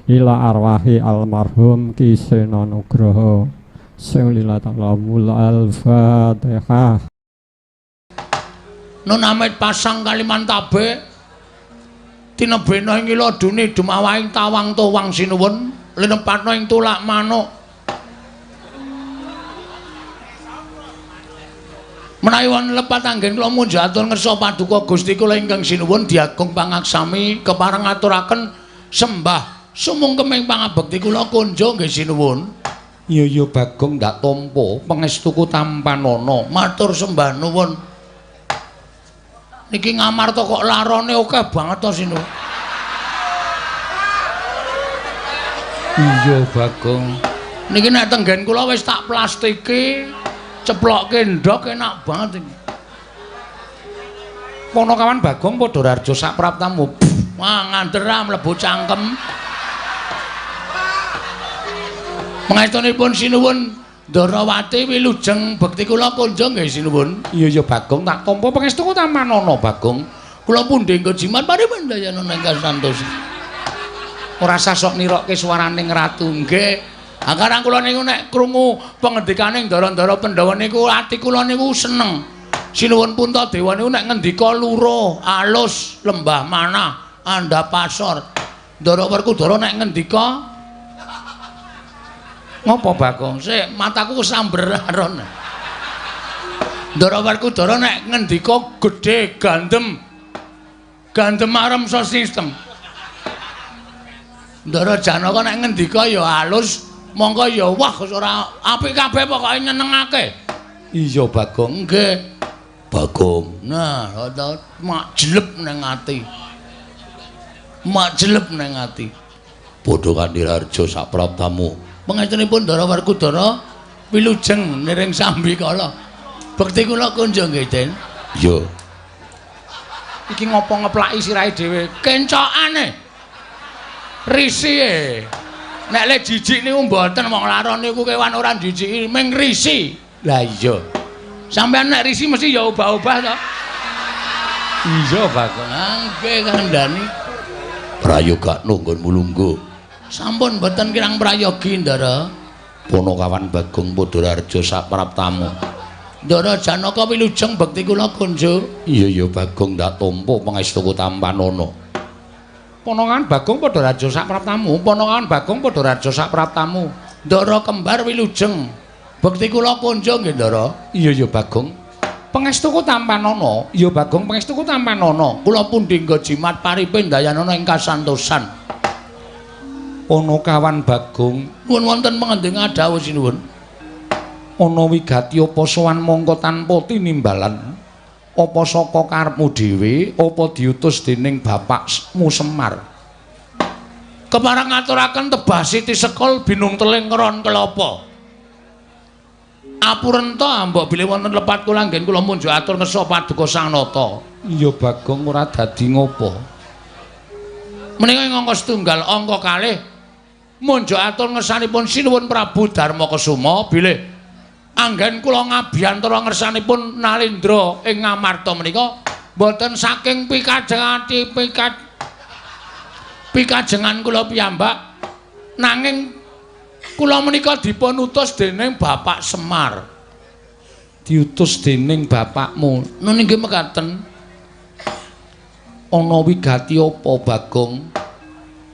ila arwahi almarhum Ki Sena Nugroho sing lillahi al-Fatihah. Nun amit pasang Kalimantabe tinebena ing iladune dumawahing tawang towang sinuwun linepatna ing tulak manuk menawi wonten lepat anggen kula munjuk atur ngersa paduka Gusti kula ingkang sinuwun diagung pangaksami kepareng aturaken sembah sumungkeming pangabekti kula kunjo nggih sinuwun. Iya Bagong ndak tampa pangestuku tampanana matur sembah nuwun. Niki ngamarta kok larone akeh banget to sinu. Iya Bagong. Niki nek tenggen kula wis tak plastike, ceplokke ndok enak banget iki. Ponokawan Bagong padha rarjo sak praptamu. Wah ngandher mlebu cangkem. Pangestunipun sinuwun Ndarawati wilujeng bekti kula kunjung nggih sinuwun. Iya Bagong tak tampa pangestuku tampanana Bagong. Kula pundhe nggo jimat paripun dayana ingkang santos. Ora sasok nirokke swaraning ratu nggih. Akarang kula niku nek krungu pangendikaning Ndara-ndara Pandhawa niku ati kula niku seneng. Sinuwun Puntadewa niku nek ngendika luro, alus, lembah manah, andhapasor. Ndara Werkudara nek ngendika ngopo Bagong? Sik mataku kesamber aron. Ndara Werkudara nek ngendika gedhe gandem. Gandem arem so sistem. Ndara Janaka nek ngendika ya alus, monggo ya wah ora apik kabeh pokoke nyenengake. Iya Bagong. Nggih. Bagong. Nah, mak jelep nang ati. Mak jelep nang ati. Padha kanthi harja sak praptamu. Pangestunipun Ndara Werkudara wilujeng niring sambikala. Bekti kula kunjung nggih, Den. Iya. Iki ngopo ngeplaki sirahe dhewe? Kencokane. Risike. Nek le jijik niku mboten wong laron niku kewan ora jijiki, ming risi. Lah iya. Sampeyan nek risi mesti ya obah-obah to. Iya Bagong. Nggih kandhani. Prayoga nunggon mulunggu. Sampun mboten kirang prayogi Ndara. Ponokawan Bagong padha rarjo sak praptamu. Ndara Janaka wilujeng bekti kula kunjung. Iya Bagong ndak tampa pangestuku tampanana. Ponokawan Bagong padha rarjo sak praptamu. Ponokawan Bagong padha rarjo sak praptamu. Ndara kembar wilujeng bekti kula kunjung nggih Ndara. Iya Bagong. Pangestuku tampanana. Iya Bagong pangestuku tampanana. Kula pundhi nggo jimat paripin dayanana ing kasantosan. Ponokawan Bagong Nuwun wonten pangending adhawuh sinuwun. Ana wigati apa sowan mangka tanpa tinimbalan? Apa saka karepmu dhewe, apa diutus dening bapakmu Semar? Kepareng ngaturaken tebah Siti Sekol binung teling ngeron kelapa. Apurenta mbok bilih wonten lepat kula anggen kula munjuk atur ngersa paduka Sang Nata. Iya Bagong ora dadi ngopo. Menika ing angka setunggal angka kalih munjuk atur ngersanipun sinuwun Prabu Darmakasuma bilih anggen kula ngabiyantara ngersanipun Nalindra ing Ngamarta menika boten saking pikajengan kula piyambak nanging kula menika dipun utus dening Bapak Semar. Diutus dening bapakmu. Nun inggih mekaten. Ana wigati apa Bagong?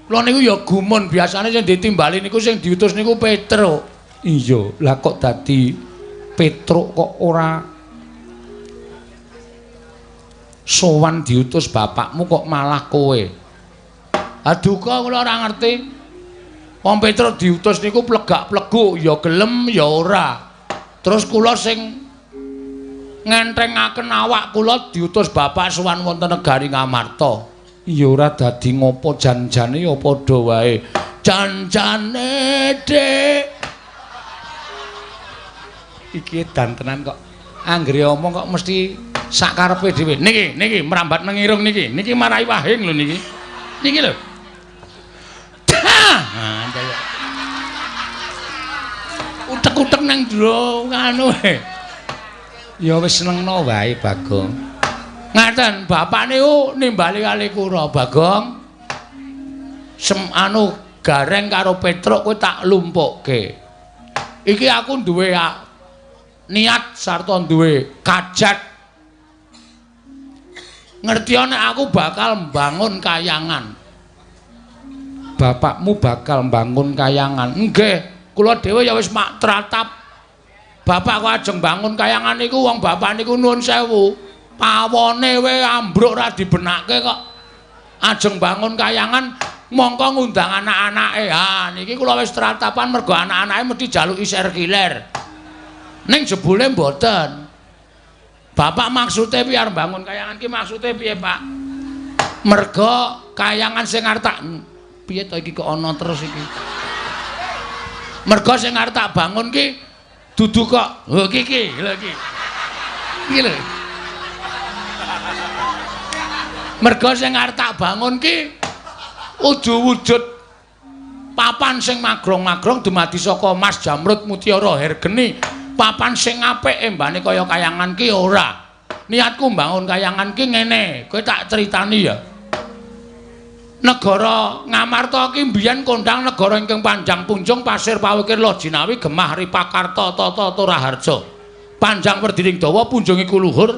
Kula niku ya gumun biasane sing ditimbali niku sing diutus niku Petruk. Iya, lah kok dadi Petruk kok ora sowan diutus bapakmu kok malah kowe. Aduka kula ora ngerti. Wong Petruk diutus niku plegak-pleguk ya gelem ya ora. Terus kula sing ngenthengaken awak kula diutus bapak sowan wonten negari Ngamarta. Ya ora dadi ngopo janjane ya padha wae. Janjane Dik. Iki edan tenan kok. Anggere omong kok mesti sakarepe dhewe. Niki merambat nang irung niki. Niki marai wahing lho niki. Niki lho. Nah, kaya utek-utek nang jero anu e. Ya wis senengno wae Bagong. Ngaten, bapak niku nimbali kali kula Bagong. Anu Gareng karo Petruk kowe tak lumpukke. Iki aku duwe niat sarta duwe kajat. Ngerti nek aku bakal mbangun kayangan. Bapakmu bakal mbangun kayangan. Nggih, kula dhewe ya wis mak tratap. Bapak kok ajeng mbangun kayangan niku wong bapak niku nuwun sewu. Pawone we ambruk ra dibenake kok. Ajeng bangun kayangan mongko ngundang anak-anake. Ha niki kula wis tratapan mergo anak-anake mesti jaluki serkiler. Ning jebule mboten. Bapak maksude piye arep bangun kayangan ki maksude piye, Pak? Mergo kayangan sing arep tak piye to iki kok ana terus iki. Mergo sing arep tak bangun ki dudu kok lho iki lho iki. Iki lho. Mergo sing arep tak bangun ki wujud papan sing magrong-magrong dumadi saka emas jamrut mutiara hergeni. Papan sing apik embane kaya kayangan ki ora. Niatku mbangun kayangan ki ngene, kowe tak critani ya. Negara Ngamarta ki mbiyen kondhang negara ingkang panjang punjung pasir pawikir Lojinawi Gemah Ripakarta Tata Turaharja. Panjang werdining dawa punjung iku luhur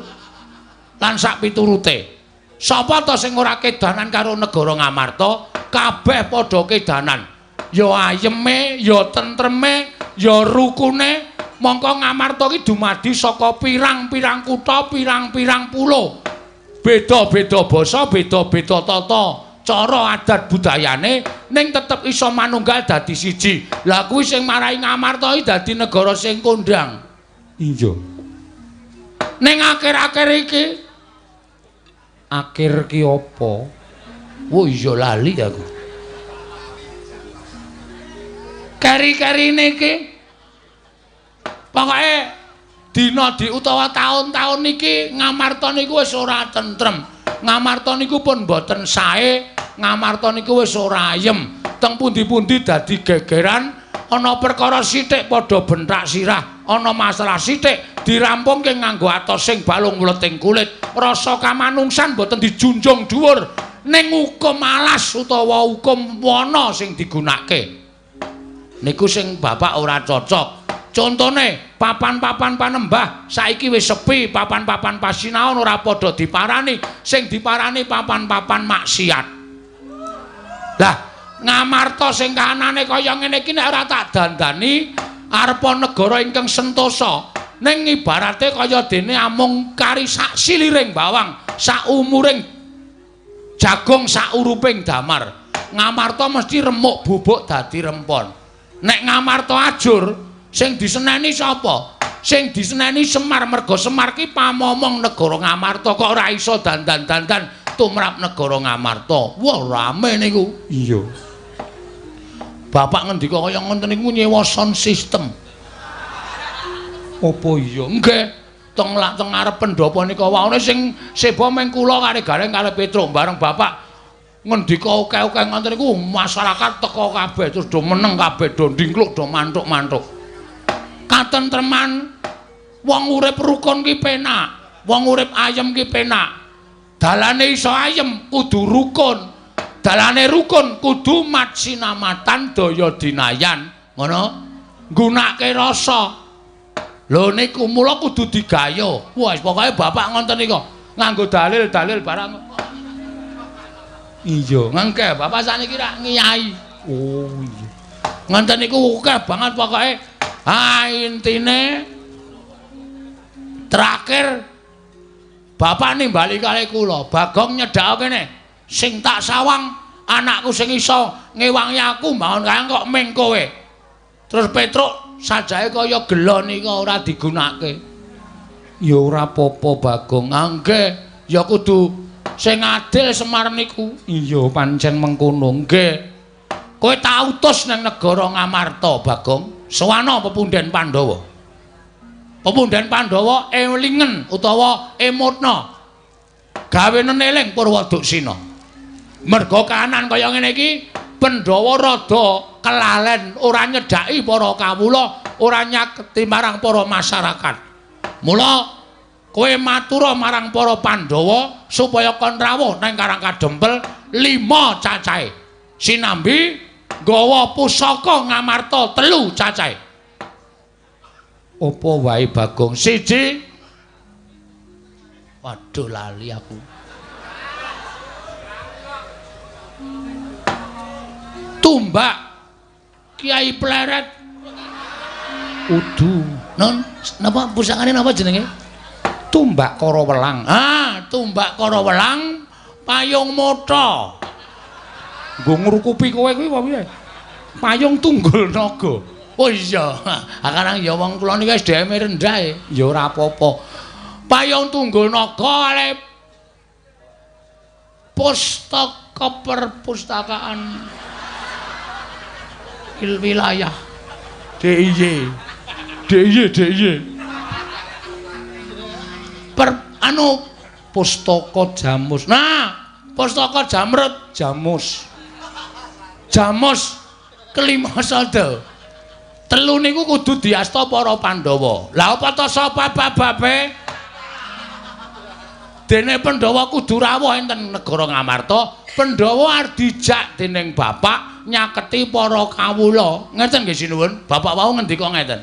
lan sak piturute. Sapa ta sing ora kedanan karo negara Ngamarta? Kabeh padha kedanan. Ya ayeme, ya tentreme, ya rukune. Mongko Ngamarta ki dumadi saka pirang-pirang kutha, pirang-pirang pulo. Beda-beda basa, beda-beda tata cara adat budayane ning tetep iso manunggal dadi siji. Lah kuwi sing marai Ngamarta iki dadi negara sing kondhang. Iya. Ning akhir-akhir iki akhir ki apa? Oh iya lali aku. Kari-karine iki pokoke dina utawa taun-taun niki Ngamarta niku wis ora tentrem. Ngamarta niku pun mboten sae, Ngamarta niku wis ora ayem. Teng pundi-pundi dadi gegeran, ana perkara sithik padha bentak sirah, ana masalah sithik dirampungke nganggo atos sing balung mleting kulit. Rasa kamanungsan mboten dijunjung dhuwur ning hukum alas utawa hukum wana sing digunakake. Niku sing bapak ora cocok. Contone papan-papan panembah saiki wis sepi, papan-papan pasinaon ora padha diparani, sing diparani papan-papan maksiat. Lah, Ngamarta sing kahanane kaya ngene iki nek ora tak dandani arepa negara ingkang sentosa. Ning ibarate kaya dene amung kari sak siliring bawang, sak umuring jagung, sak uruping damar. Ngamarta mesti remuk bubuk dadi rempon. Nek Ngamarta ajur sing diseneni sapa? Sing diseneni Semar, merga Semar ki pamomong negara Ngamarta kok ora iso dandan-dandan tumrap negara Ngamarta. Wah, rame niku. Iya. Bapak ngendika kaya ngoten niku nyewa sound system. Apa iya? Nggih. Teng ngarep pendopo nika wae sing seba meng kula kare Gareng kare Petruk bareng Bapak ngendika oke-oke ngoten niku masyarakat teka kabeh terus do meneng kabeh do ndingkluk do mantuk-mantuk. Katentreman wong urip rukun ki penak, wong urip ayem ki penak. Dalane iso ayem kudu rukun. Dalane rukun kudu mat sinamatan daya dinayan, ngono. Nggunakake rasa. Lho niku mula kudu digayo. Wah, pokoke bapak ngoten niku nganggo dalil-dalil barang. Iya, ngengke bapak saniki rak ngiyai. Oh iya. Ngoten niku akeh banget pokoke. Ha intine terakhir bapak nimbali kali kula, Bagong nyedhak kene. Sing tak sawang anakku sing iso ngewangi aku mbangun kaya kok ming kowe. Terus Petruk sajae kaya gelo nika ora digunakake. Ya ora apa-apa Bagong. Nggih, ya kudu sing adil Semar niku. Iya pancen mengkono. Nggih. Kowe tak utus nang negara Ngamarta, Bagong. Sawana pepunden Pandhawa. Pepunden Pandhawa elingen utawa emutna. Gawenen eling Purwaduksina. Merga kahanan kaya ngene iki Pandhawa rada kelalen ora nyedhaki para kawula, ora nyaketi marang para masyarakat. Mula kowe matura marang para Pandhawa supaya kon rawuh nang Karang Kadempel 5 cacahe. Sinambi nggawa pusaka Ngamarta 3 cacahe. Apa wae Bagong? Siji. Waduh lali aku. Tumbak Kiai Pleret. Udu. Non, napa pusakane napa jenenge? Tumbak Karawelang. Ah, tumbak Karawelang payung motha. Nggo ngrukupi kowe kuwi apa piye? Payung tunggul naga. Oh iya, akarang ya wong kula niki SDM rendah e. Ya ora apa-apa. Payung tunggul naga ale pustaka perpustakaan wilayah. DIY. Pustaka Jamus. Nah, pustaka Jamrut, Jamus. Jamus kelima sada. 3 niku kudu diasta para Pandhawa. Lah apa ta sapa bababe? Dene Pandhawa kudu rawuh enten negara Ngamarta, Pandhawa arep dijak dening bapak nyaketi para kawula. Ngeten nggih sinuwun, bapak wau ngendika ngeten.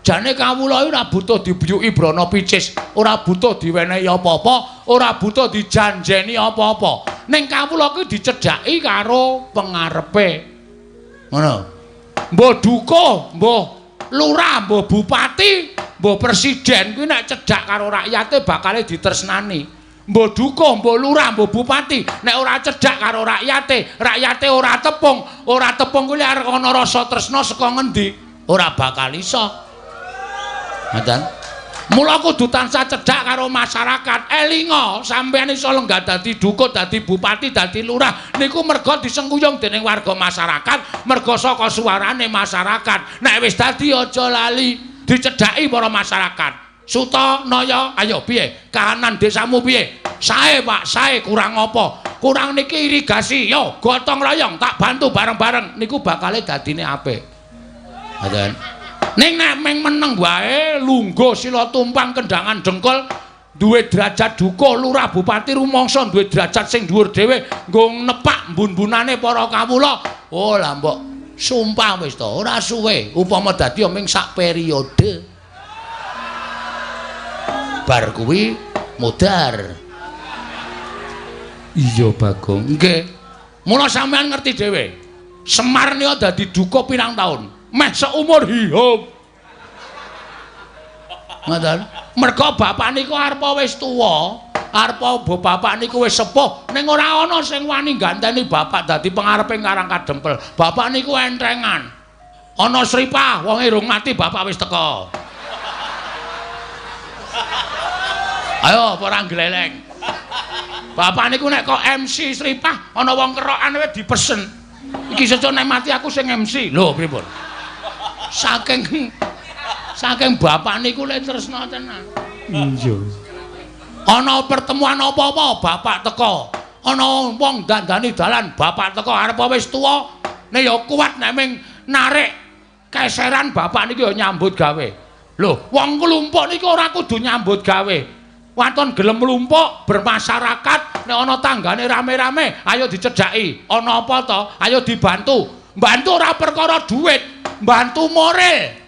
Jane kawula iki ora butuh dibuyuki brana picis, ora butuh diwenehi apa-apa, ora butuh dijanjeni apa-apa. Ning kawula kuwi dicedhaki karo pengarepe. Ngono. Mbah duka, mbah lurah, mbah bupati, mbah presiden kuwi nek cedhak karo rakyate bakale ditresnani. Mbah duka, mbah lurah, mbah bupati nek ora cedhak karo rakyate, rakyate ora tepung kuwi arep ana rasa tresna saka ngendi? Ora bakal iso. Ngoten. Mula kudu tansah cedhak karo masyarakat. Elinga sampeyan iso lenggah dadi dukut, dadi bupati, dadi lurah niku merga disengkuyung dening warga masyarakat, merga saka suarane masyarakat. Nek wis dadi aja lali dicedhaki para masyarakat. Suta Naya, ayo piye? Kahanan desamu piye? Sae, Pak, sae kurang apa? Kurang niki irigasi. Yo, gotong royong tak bantu bareng-bareng niku bakale dadine apik. Ngoten. Ning nek meng meneng wae lungguh sila tumpang kendangan dengkul duwe derajat duka lurah bupati rumangsa duwe derajat sing dhuwur dhewe nggo nepak mbun-bunane para kawula. Oh lah mbok sumpah wis to ora suwe upama dadi ming sak periode. Bar kuwi modar. Iya Bagong. Nggih. Mula sampean ngerti dhewe. Semar niku dadi duka pirang taun. Meh seumur hidup. Ngoten. Merga bapak niku arepa wis tuwa, arepa bapak niku wis sepuh, ning ora ana sing wani ganteni bapak dadi pengareping Karang Kadempel. Bapak niku entrengan. Ana sripah, wonge rung mati bapak wis teka. Ayo ora gleleng. Bapak niku nek kok MC sripah, ana wong kerokan wis dipesen. Iki seco nek mati aku sing MC. Lho pripun? Saking bapak niku lek tresna tenan. Iya. Ana pertemuan apa-apa bapak teka. Ana wong dandani dalan bapak teka arep wis tuwa. Nek ya kuat nek ming narik keseran bapak niku ya nyambut gawe. Lho, wong klumpuk niku ora kudu nyambut gawe. Waton gelem mlumpuk bermasyarakat nek ana tanggane rame-rame ayo dicedhaki. Ana apa to? Ayo dibantu. Bantu ora perkara dhuwit. Bantu moral.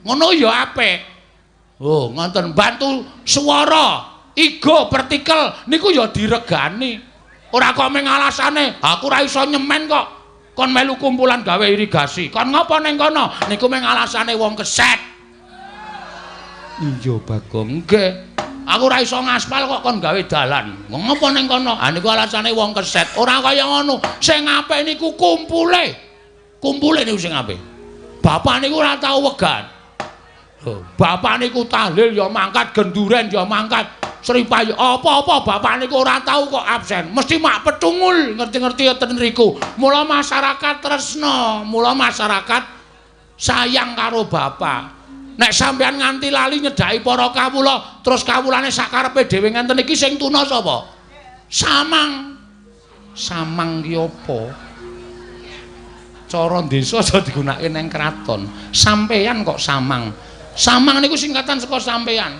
Ngono ya apik. Oh, ngoten bantu swara, ego, partikel niku ya diregani. Ora kok meng alasane, aku ora iso nyemen kok. Kon melu kumpulan gawe irigasi. Kon ngapa ning kono? Niku meng alasane wong keset. Iya, Bagong. Nggih. Aku ora iso ngaspal kok kon gawe dalan. Ngapa ning kono? Ah niku alasane wong keset. Ora kaya ngono. Sing apik niku kumpule. Kumpule niku sing apik. Bapak niku ora tau wegan. Bapak niku tahlil ya mangkat, genduren ya mangkat, sripah ya apa-apa bapak niku ora tau kok absen. Mesti mak petungul ngerti-ngerti ten riku. Mula masyarakat tresna, mula masyarakat sayang karo bapak. Nek sampean nganti lali nyedhaki para kawula, terus kawulane sakarepe dhewe ngenten iki sing tuna sapa? Samang. Samang ki apa? Cara desa aja digunakake ning kraton. Sampeyan kok samang. Samang niku singkatan saka sampeyan.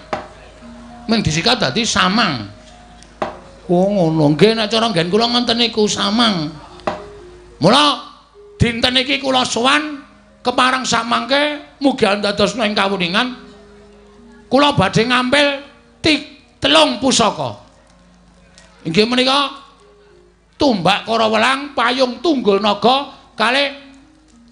Ming disikat dadi samang. Oh ngono. Nggih nek cara nggen kula ngenten niku samang. Mula dinten iki kula sowan kepareng samangke mugi andadosna ing kawuningan kula badhe ngambil 3 pusaka. Inggih menika Tumbak Karawelang, Payung Tunggul Naga kalih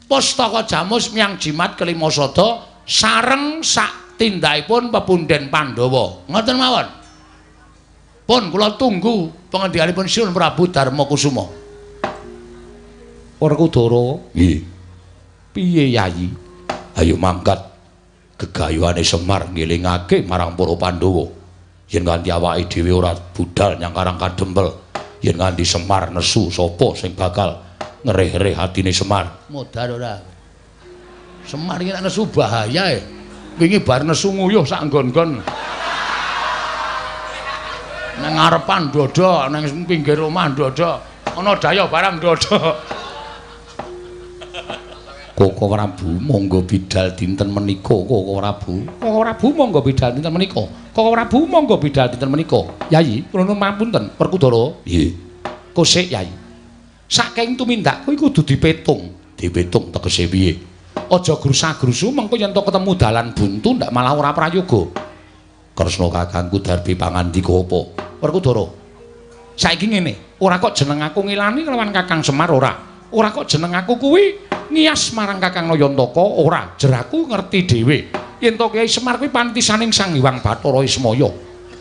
Pustaka Jamus Miang Jimat Kelima Sada sareng sak tindakipun pepundhen Pandhawa. Ngoten mawon. Pun kula tunggu pangendhikanipun Siun Prabu Darmakusuma. Werkudara, nggih. Piye Yayi? Ayo mangkat gegayuhane Semar ngelingake marang para Pandhawa. Yen nganti awake dhewe ora budal nyang Karang Kadempel, yen nganti Semar nesu sapa sing bakal ngereh-reh atine Semar? Modar ora. Semar iki nek nesu bahaya e. Wingi bar nesu nguyuh sak nggon-nggon. Nang ngarepan dodo, nang pinggir omah dodo. Ana daya barang dodo. Koko Prabu monggo bidal dinten menika, Koko Prabu. Koko Prabu monggo bidal dinten menika. Koko Prabu monggo bidal dinten menika. Yayi, kula nuwun pamunten, Werkudara. Nggih. Kosik Yayi. Saking tumindakku iku kudu dipetung. Dipetung tegese piye? Aja grusa-grusu mengko yen to ketemu dalan buntu ndak malah ora prayoga. Kresna kakangku darbi pangandika apa? Werkudara. Saiki ngene, ora kok jeneng aku ngilani kelawan Kakang Semar ora. Ora kok jeneng aku kuwi ngias marang Kakang Nayantaka ora. Jeraku ngerti dhewe yen to Kyai Semar kuwi panitisaning Sang Hyang Bathara Ismaya.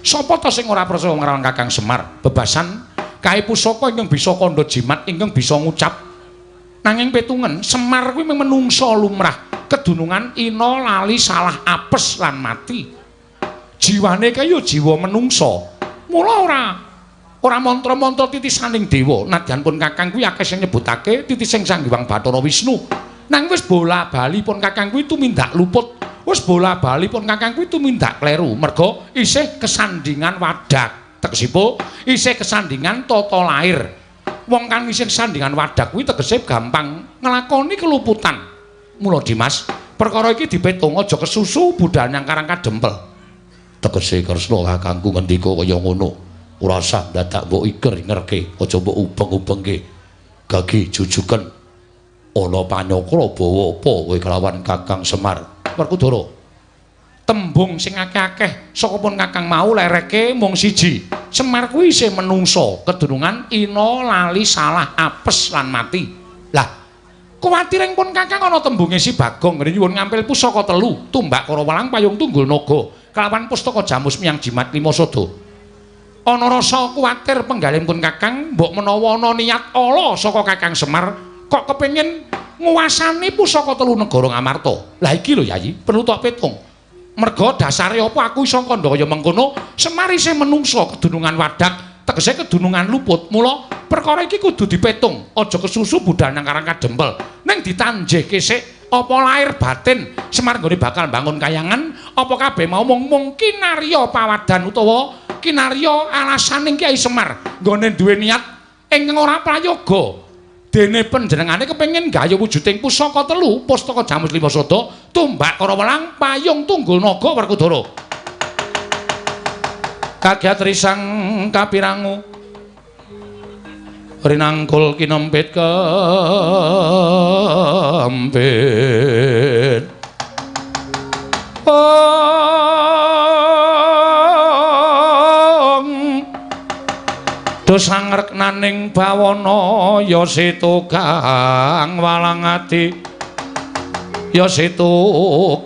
Sapa to sing ora percaya marang Kakang Semar? Bebasan kae pusaka ingkang bisa kandha jimat ingkang bisa ngucap. Nanging petungen Semar kuwi menungsa lumrah, kedunungan ina lali salah apes lan mati. Jiwane kae ya jiwa menungsa. Mula ora mantra-mantra titisaning dewa. Nadyan pun Kakang kuwi akeh sing nyebutake titising Sang Hyang Bathara Wisnu. Nang wis bola-bali pun Kakang kuwi tumindak luput. Wis bola-bali pun Kakang kuwi tumindak kleru. Merga isih kesandingan wadak. Tegesipun isih kesandingan tata lair. Wong kang isih kesandingan wadak kuwi tegese gampang nglakoni keluputan. Mula Dimas, perkara iki dipetung aja kesusu budal nyang Karang Kadempel. Tegese Kresna kakangku ngendika kaya ngono. Ora usah dadak mbok iker-ingerke, aja mbok ubeng-ubengke. Gage jujuken ana panyakra bawa apa kowe kelawan Kakang Semar? Werkudara. Tembung sing akeh-akeh saka pun Kakang mau lereke mung siji. Semar kuwi isih menungsa, kedunungan ina lali salah apes lan mati. Lah, kuwatiring pun Kakang ana tembunge si Bagong ngene nyuwun ngampil pusaka 3, Tumbak Karawelang, Payung Tunggul Naga, kelawan Pustaka Jamus Miang Jimat Lima Sada. Ana rasa kuwatir penggalipun Kakang mbok menawa ana niat ala saka Kakang Semar kok kepengin nguwasani pusaka 3 negara Ngamarta. Lah iki lho Yayi, perlu tok petung. Merga dasare apa aku iso kandha kaya mengkono, Semar isih menungsa kedunungan wadak, tegese kedunungan luput. Mula perkara iki kudu dipetung, aja kesusu budal nang Karang Kadempel. Ning ditanjihke sik apa lair batin Semar nggone bakal bangun kayangan, apa kabeh mau mung kinarya pawadan utawa kinarya alasaning Kyai Semar nggone duwe niat ingkang ora prayoga. Dene panjenengane kepengin gaya wujuding pusaka 3, Pustaka Jamus Lima Sada, Tumbak Karawelang, Payung Tunggul Naga Werkudara. Kagiat risang kapirangu rinangkul kinempit kempit. Dosang reknaning bawana ya setu kang walang ati, ya setu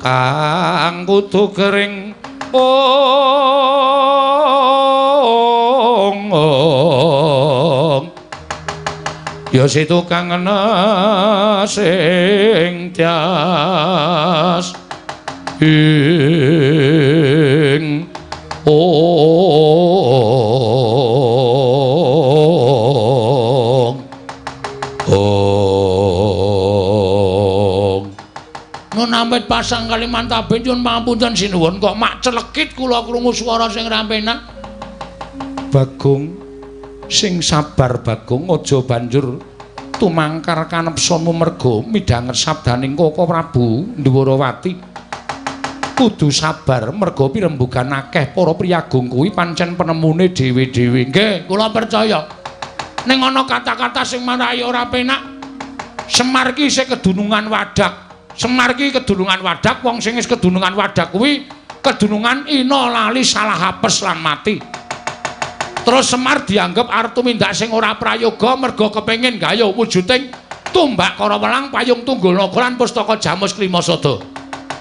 kang kudu kering ya setu kang ana sing tias ing Nunamit pasang Kalimantaben nyuwun pangapunten sinuwun kok mak celekit kula krungu swara sing rampenan. Bagong sing sabar Bagong aja banjur tumangkar kanepsonmu merga midhanget sabdaning Koko Prabu Ndwarawati. Kudu sabar merga pirembugan akeh para priyagung kuwi pancen penemune dhewe-dhewe. Nggih, kula percaya. Ning ana kata-kata sing marai ora penak Semar ki isih kedunungan Wadak. Semar ki kedunungan Wadak, wong sing wis kedunungan Wadak kuwi kedunungan ina lali salah apes lan mati. Terus Semar dianggep arep tumindak sing ora prayoga merga kepengin gayuh wujuding tumbak Karawelang payung tunggul naga lan pustaka Jamus Klimasada.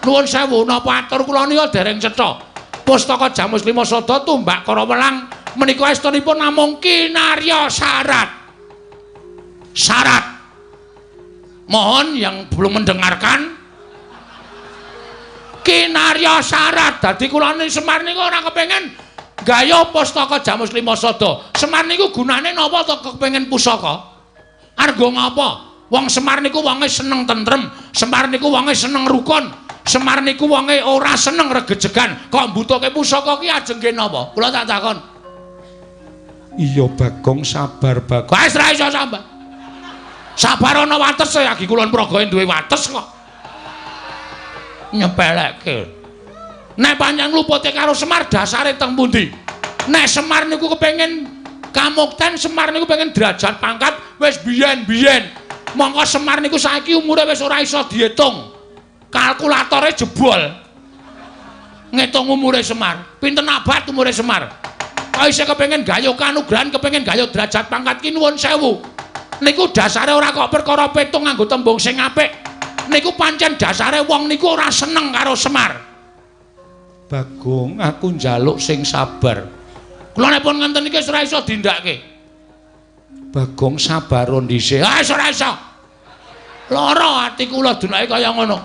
Nuwun sewu napa atur kula nika dereng cetha. Pustaka Jamus Klimasada tumbak Karawelang menika estunipun namung kinarya syarat. Syarat. Mohon yang belum mendengarkan kinarya syarat. Dadi kula niki Semar niku ora kepengin gaya pustaka Jamus Klimasada. Semar niku gunane napa to kepengin pusaka? Arga ngapa? Wong Semar niku wonge seneng tentrem, Semar niku wonge seneng rukun, Semar niku wonge ora seneng regejegan. Kok mbutuhke pusaka ki ajeng nggih napa? Kula tak takon. Iya Bagong sabar Bagong. Wis ra iso sabar. Sabar ana wates ya Agi Kulon Praga duwe wates kok. Nyepelekke. Nek pancen lupute karo Semar dasare teng pundi? Nek Semar niku kepengin kamukten, Semar niku pengen derajat pangkat wis biyen-biyen. Mongko Semar niku saiki umure wis ora iso diitung. Kalkulatore jebol. Ngitung umure Semar. Pinten abad umure Semar? Kok isih kepengin gayuh kanugrahan, kepengin gayuh derajat pangkat ki nuwun sewu. Niku dasare ora kok perkara petung nganggo tembung sing apik. Niku pancen dasare wong niku ora seneng karo Semar. Bagong, aku njaluk sing sabar. Kula nek pun ngenten iki ora iso dindakke. Bagong sabar dhisik. Ah ora iso. Lara ati kula dunake kaya ngono.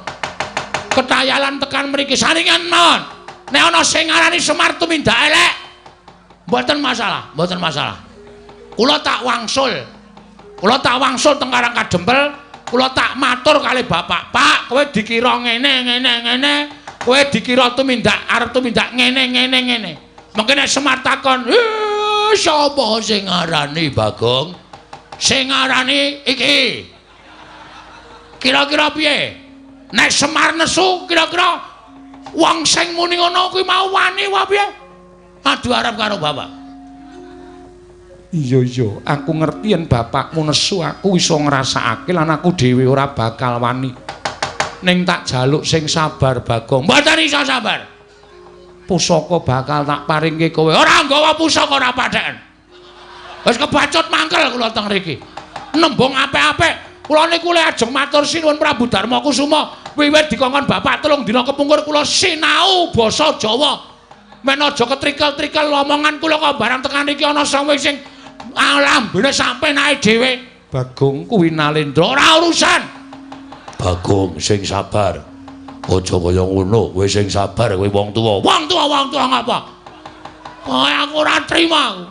Ketayalan tekan mriki saringan mawon. Nek ana sing ngarani Semar tumindak elek, mboten masalah, mboten masalah. Kula tak wangsul. Kula tak wangsul teng Karang Kadempel, kula tak matur kalih Bapak, "Pak, kowe dikira ngene. Kowe dikira tumindak arep tumindak ngene. Mengko nek Semar takon, sapa sing ngarani Bagong? Sing ngarani iki. Kira-kira piye? Nek Semar nesu kira-kira wong sing muni ngono kuwi mau wani wae piye? Aduh arep karo Bapak. Iya, aku ngerti yen bapakmu nesu aku iso ngrasakake lan aku dhewe ora bakal wani. Ning tak jaluk sing sabar Bagong. Mboten iso sabar. Pusaka bakal tak paringke kowe. Ora nggawa pusaka ora padheken. Wis kebacut mangkel kula teng mriki. Nembung apik-apik. Kula niku le ajeng matur sinuwun Prabu Darma Kusuma. Wiwit dikongkon bapak 3 dina kepungkur kula sinau basa Jawa. Men aja ketrikel-trikel omongan kula kok barang tekan iki ana sing alambene sampe naik dhewe. Bagong kuwi Nalendra ora urusan. Bagong sing sabar. Aja kaya ngono, kowe sing sabar kowe wong tuwa. Wong tuwa ngapa? Oh aku ora trima.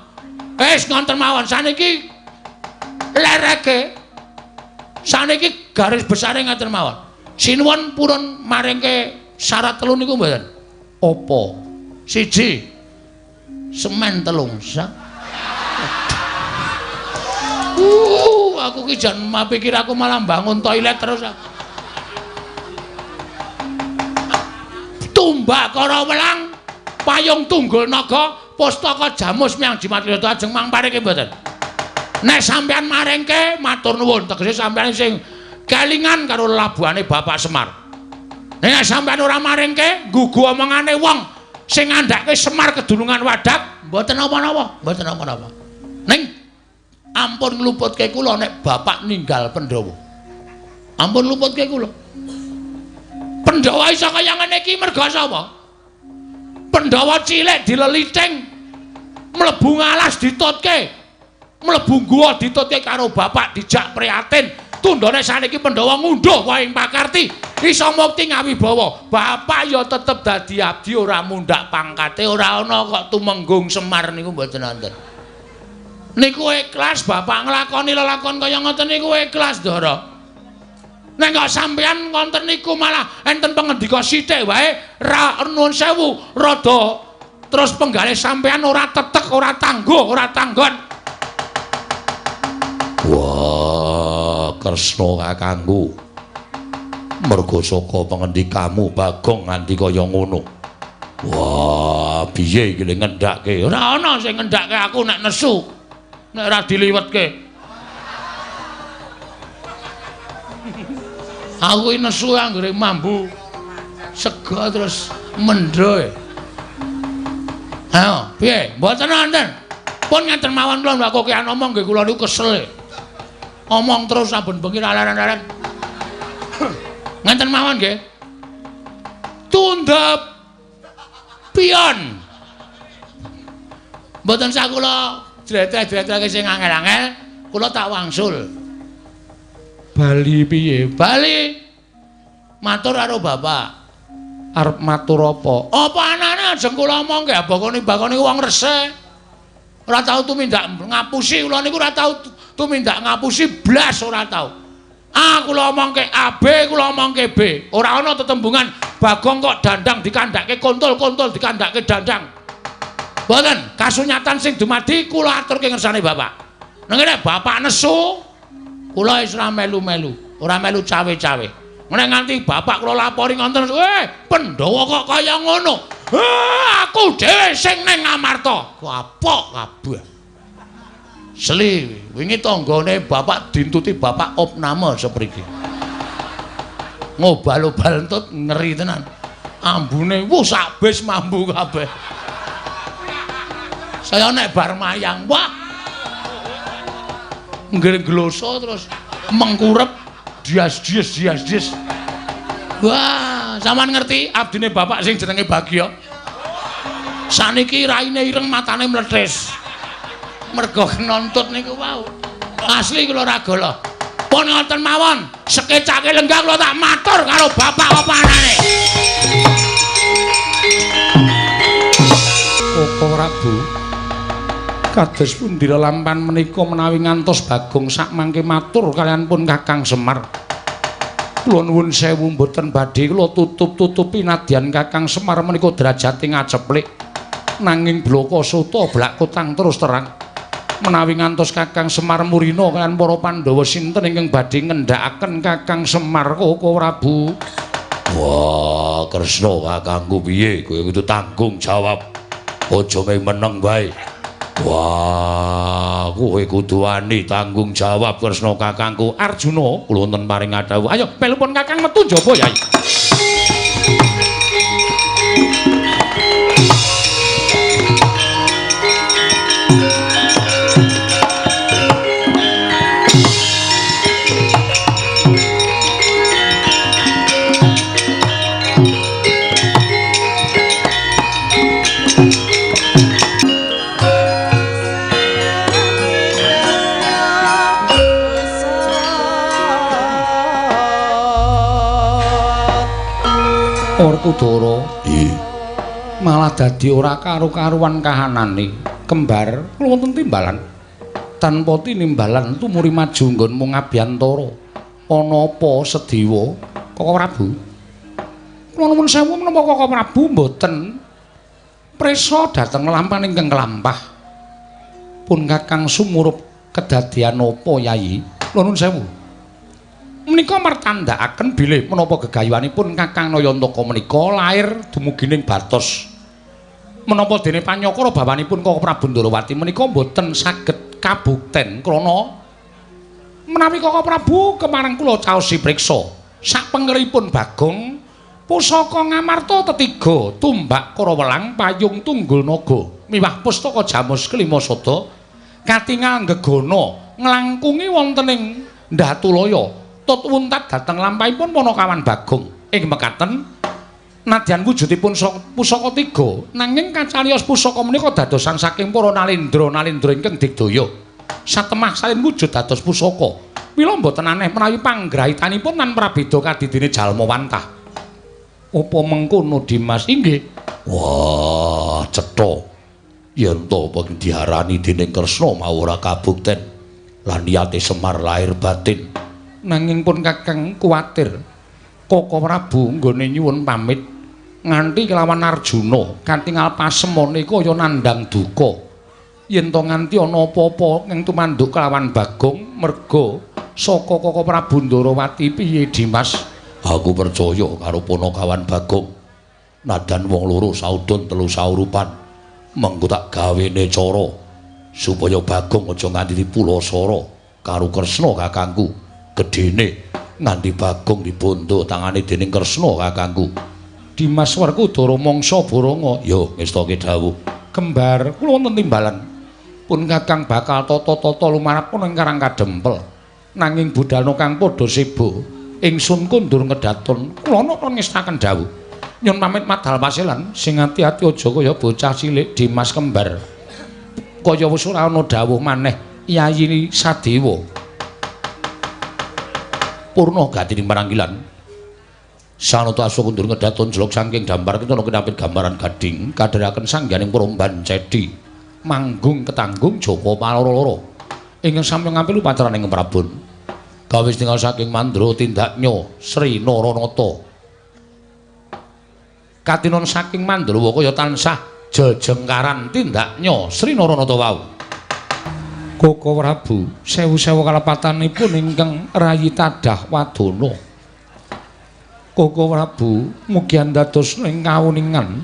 Wis ngonten mawon saniki lereke. Saniki garis besare ngaten mawon. Sinuwun purun maringke syarat 3 niku mboten. Apa? 1. Semen 3 sak. Aku ki jan mapikir aku malah bangun toilet terus. Tumbak Karawelang, payung tunggul naga, pustaka Jamus Miang Jimatryata ajeng mangpareke mboten. Nek sampean maringke matur nuwun, tegese sampean sing kelingan karo labuhane Bapak Semar. Nek sampean ora maringke, nggugu omongane wong sing ngandhake Semar kedunungan Wadak, mboten apa-apa, mboten apa-apa. Ning ampun ngluputke kula nek bapak ninggal Pandhawa. Ampun ngluputke kula. Pandhawa iso kaya ngene iki merga sapa? Pandhawa cilik dileliting mlebu ngalas ditutke. Mlebu guwa ditutke karo bapak dijak prihatin. Tundhone saniki Pandhawa ngunduh wae ing pakarti iso mukti ngawibawa. Bapak ya tetep dadi abdi ora mundhak pangkate, ora ana kok tumenggung Semar niku mboten wonten. Niku ikhlas bapak nglakoni lelakon kaya ngoten niku ikhlas Ndara. Nek kok sampeyan wonten niku malah enten pangendika sithik wae ra nuwun sewu rada terus penggalih sampeyan ora tetek, ora tangguh, ora tanggon. Wah, Kresna kakangku. Merga saka pangendikamu Bagong nganti kaya ngono. Wah, piye iki ngendhake? Ora ana sing ngendhake aku nek nesu. Nek ora diliwetke. Aku iki nesu anggere mambu. Sega terus mendho. Ayo, piye? Mboten wonten. Pun ngeten mawon kula mbak kokean omong nggih kula niku kesel. Omong terus saben bengi laren-laren. Ngenten mawon nggih. Tundhep pion. Mboten sak kula jretrek-jretreke sing angel-angel, kula tak wangsul. Bali piye? Bali. Matur karo bapak. Arep matur apa? Apa anane ajeng kula omong nggih bakone wong resik. Ora tau tumindak ngapusi kula niku ora tau tumindak ngapusi blas ora tau. A kula omongke A, B kula omongke B. Ora ana tetembungan Bagong kok dandang dikandhake kontol-kontol dikandhake dandang. Mboten, kasunyatan sing dumadi kula aturke ngersane bapak. Nang ngene bapak nesu kula wis ora melu-melu, ora melu cawe-cawe. Nek nganti bapak kula lapori ngonten, Pandhawa kok kaya ngono. Aku dhewe sing ning Ngamarta. Kapok kabeh. Seli, wingi tanggane bapak dintuti bapak opname sepriki. Ngobal-obal entut ngeri tenan. Ambune sak bis mambu kabeh. Saya nek bar mayang, wah. Nggloso terus mengkurep dias. Wah, sampean ngerti abdine bapak sing jenenge Bagya. Saniki raine ireng matane mletis. Mergo kenontut niku wau. Asli kula ora golo. Pun ngoten mawon, sekecake lenggah kula tak matur karo bapak apa anane. Apa Prabu? Kados pundi lampahan menika menawi ngantos Bagong sak mangke matur kalian pun Kakang Semar. Kula nuwun sewu mboten badhe kula tutup-tutupi nadyan Kakang Semar menika derajate ngaceplik. Nanging bloko soto blak kotang terus terang. Menawi ngantos Kakang Semar murina kalian para Pandhawa sinten ingkang badhe ngendhakaken Kakang Semar Koko Prabu? Wah, Kresna kakangku piye? Kowe kudu tanggung jawab. Aja meneng wae. Wah, kowe kudu wani tanggung jawab Kresna kakangku. Arjuna kula wonten paring adhawuh. Ayo, pelupun Kakang metu jaba, Yai. Werkudara, malah dadi ora karo-karuan kahanane. Kembar kula wonten timbalan. Tanpa tinimbalan tumuri maju nggonmu ngabiyantara. Ana apa Sedewa, Koko Prabu? Kula nuwun sewu menapa Koko Prabu mboten prisa dhateng lampahan ingkang kelampah. Pun Kakang sumurup kedadian apa, Yai? Kula nuwun sewu. Menika martandhakaken bilih menapa gegayuhanipun Kakang Nayantaka menika lair dumugi ning Batos. Menapa dene panyakara bawanipun Koko Prabu Ndarawati menika boten saged kabukten krana menawi Koko Prabu kemareng kula caosi priksa sak pengeripun Bagong pusaka Ngamarta tetiga tumbak Karawelang payung tunggul naga miwah pustaka Jamus kelima sada katingal gegana nglangkungi wonten ing Ndatulaya. Tut wuntat dhateng lampahipun Panakawan Bagong. Ing mekaten nadyan wujudipun pusaka tiga nanging kacarios pusaka menika dadosan saking para nalindra ingkang digdaya. Satemah salin wujud dados pusaka. Mila mboten aneh menawi panggrahitanipun lan prabéda kadidine jalma wantah. Apa mengkono Dimas? Inggih. Wah, cetha. Yen to ping diarani dening Kresna mau ora kabukten lan niyate Semar lahir batin. Nanging pun Kakang kuwatir Koko Prabu nggone nyuwun pamit nganti kelawan Arjuna katingal pasemone kaya nandhang duka yen to nganti ana apa-apa ing tumanduk kelawan Bagong merga saka Koko Prabu Ndarawati piye Dimas? Aku percaya karo Panakawan Bagong. Nadan wong loro saudon telu saurupan mengko tak gawene cara supaya Bagong aja nganti pulasara karo Kresna kakangku. Gedene nganti Bagong dibondo tangane dening Kresna kakangku. Dimas Werkudara mangsa Baranga, ya ngestake dawuh. Kembar, kula wonten timbalan. Pun Kakang bakal tata-tata lumarap ana ing Karang Kadempel. Nanging budalna kang padha sebo, ingsun kundur ngedaton, kula nata ngestaken dawuh. Nyun pamit madhal paselan, sing ati-ati aja kaya bocah cilik Dimas Kembar. Kaya wis ora ana dawuh maneh Yayi Sadewa. Purna gatining maranggilan. Sanata asa kundur ngedaton jelok saking dampar kita kinapit gambaran gading kadheraken sangganing peromban cedhi manggung ketanggung Japa paloro-loro ingkang sami ngampil upacaraning Prabon gawis tinggal saking Mandra Tindaknya Sri Naranata katinon saking Mandrawa kaya tansah jejengkaran Tindaknya Sri Naranata wau. Koko Prabu sewu-sewu kalepatanipun ingkang rayi tadah wadana. Koko Prabu mugi dados ing kawuningan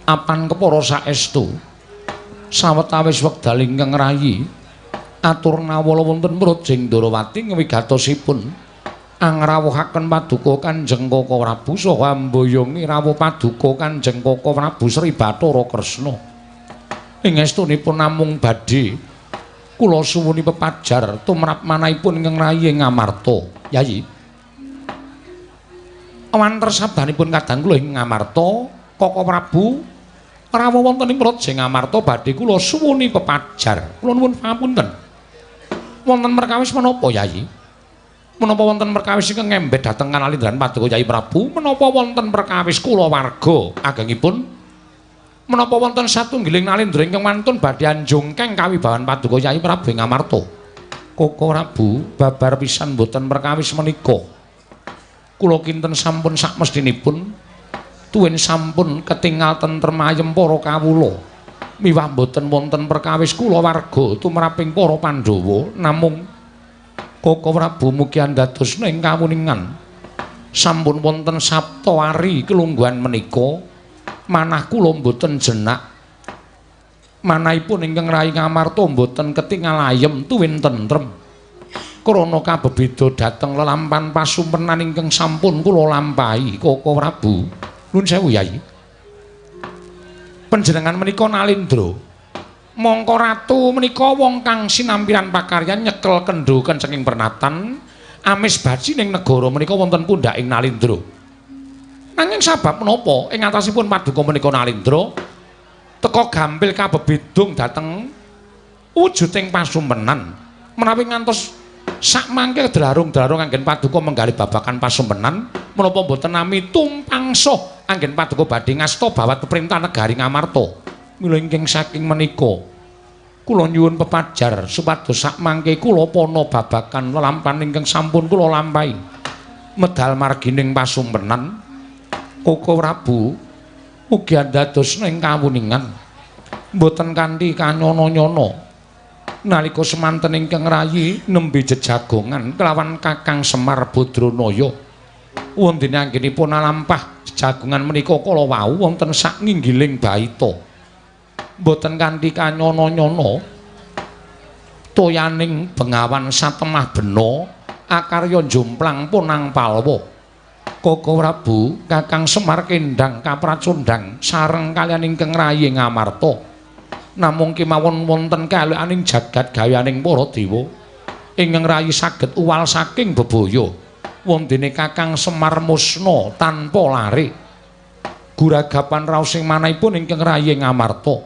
apan kepara saestu sawetawis wekdal ingkang rayi atur nawala wonten Projing Ndrawati ngewigatosipun angrawuhaken paduka Kanjeng Koko Prabu saha mboyongi rawuh paduka Kanjeng Koko Prabu Sri Bathara Kresna. Ing estunipun namung badhe kula suwuni pepajar tumrap manahipun ingkang rayi ing Ngamarta. Yayi awanten sabdanipun kadang kula ing Ngamarta, Koko Prabu rawuh wonten ing Projing Ngamarta badhe kula suwuni pepajar. Kula nuwun pangapunten. Wonten perkawis menapa, Yayi? Menapa wonten perkawis ingkang ngembet dhateng kanalindran paduka Yayi Prabu? Menapa wonten perkawis kula warga agengipun? Menapa wonten satunggiling nalindra ingkang mantun badhe anjungkeng kawibawan paduka Yayi Prabu ing Ngamarta? Koko Prabu babar pisan boten perkawis menika. Kula kinten sampun sakmestinipun tuwin sampun ketingal tentrem ayem para kawula miwah boten wonten perkawis kula warga tumraping para Pandhawa namung Koko Prabu mugi andadosna ing kawuningan sampun wonten sapta ari kelungguhan menika manah kula boten jenak manahipun ingkang rayi Ngamarta boten ketingal ayem tuwin tentrem krana kabebeda dhateng lelampan pasumpenan ingkang sampun kula lampahi Koko Prabu. Nuwun sewu Yayi. Panjenengan menika nalindra. Mangka ratu menika wong kang sinampiran pakaryan nyekel kendhuken saking pernatan amis baji ning negara menika wonten pundhaking nalindra. Nanging sabab menapa ing atasipun paduka menika nalindra teka gampil kabebedung dhateng wujuding pasumpenan menawi ngantos sak mangke dlarung-dlarung anggen paduka menggali babakan pasumpenan menapa boten nami tumpangsa anggen paduka badhe ngasta bawat peperintah negari Ngamarta. Mila ingkang saking menika kula nyuwun pepajar supados sak mangke kula pana babakan lelampahan ingkang sampun kula lampahi medal margining pasumpenan. Koko Prabu ugi andadosna ing kawuningan boten kanthi kanyana-nyana nalika semanten ingkang rayi nembe jejagongan kelawan Kakang Semar Badranaya wonten anggenipun alampah jejagongan menika kala wau wonten sak nginggiling baita boten kanthi kanyana-nyana toyaning bengawan satemah bena akarya jomplang punang palwa. Koko Prabu Kakang Semar kendang kapracundang sareng kaliyan ingkang rayi Ngamarta namung kemawon wonten kalekaning jagat gaweaning para dewa ingkang rayi saged uwal saking bebaya wondene Kakang Semar musna tanpa lare guragapan raos sing manahipun ingkang rayi Ngamarta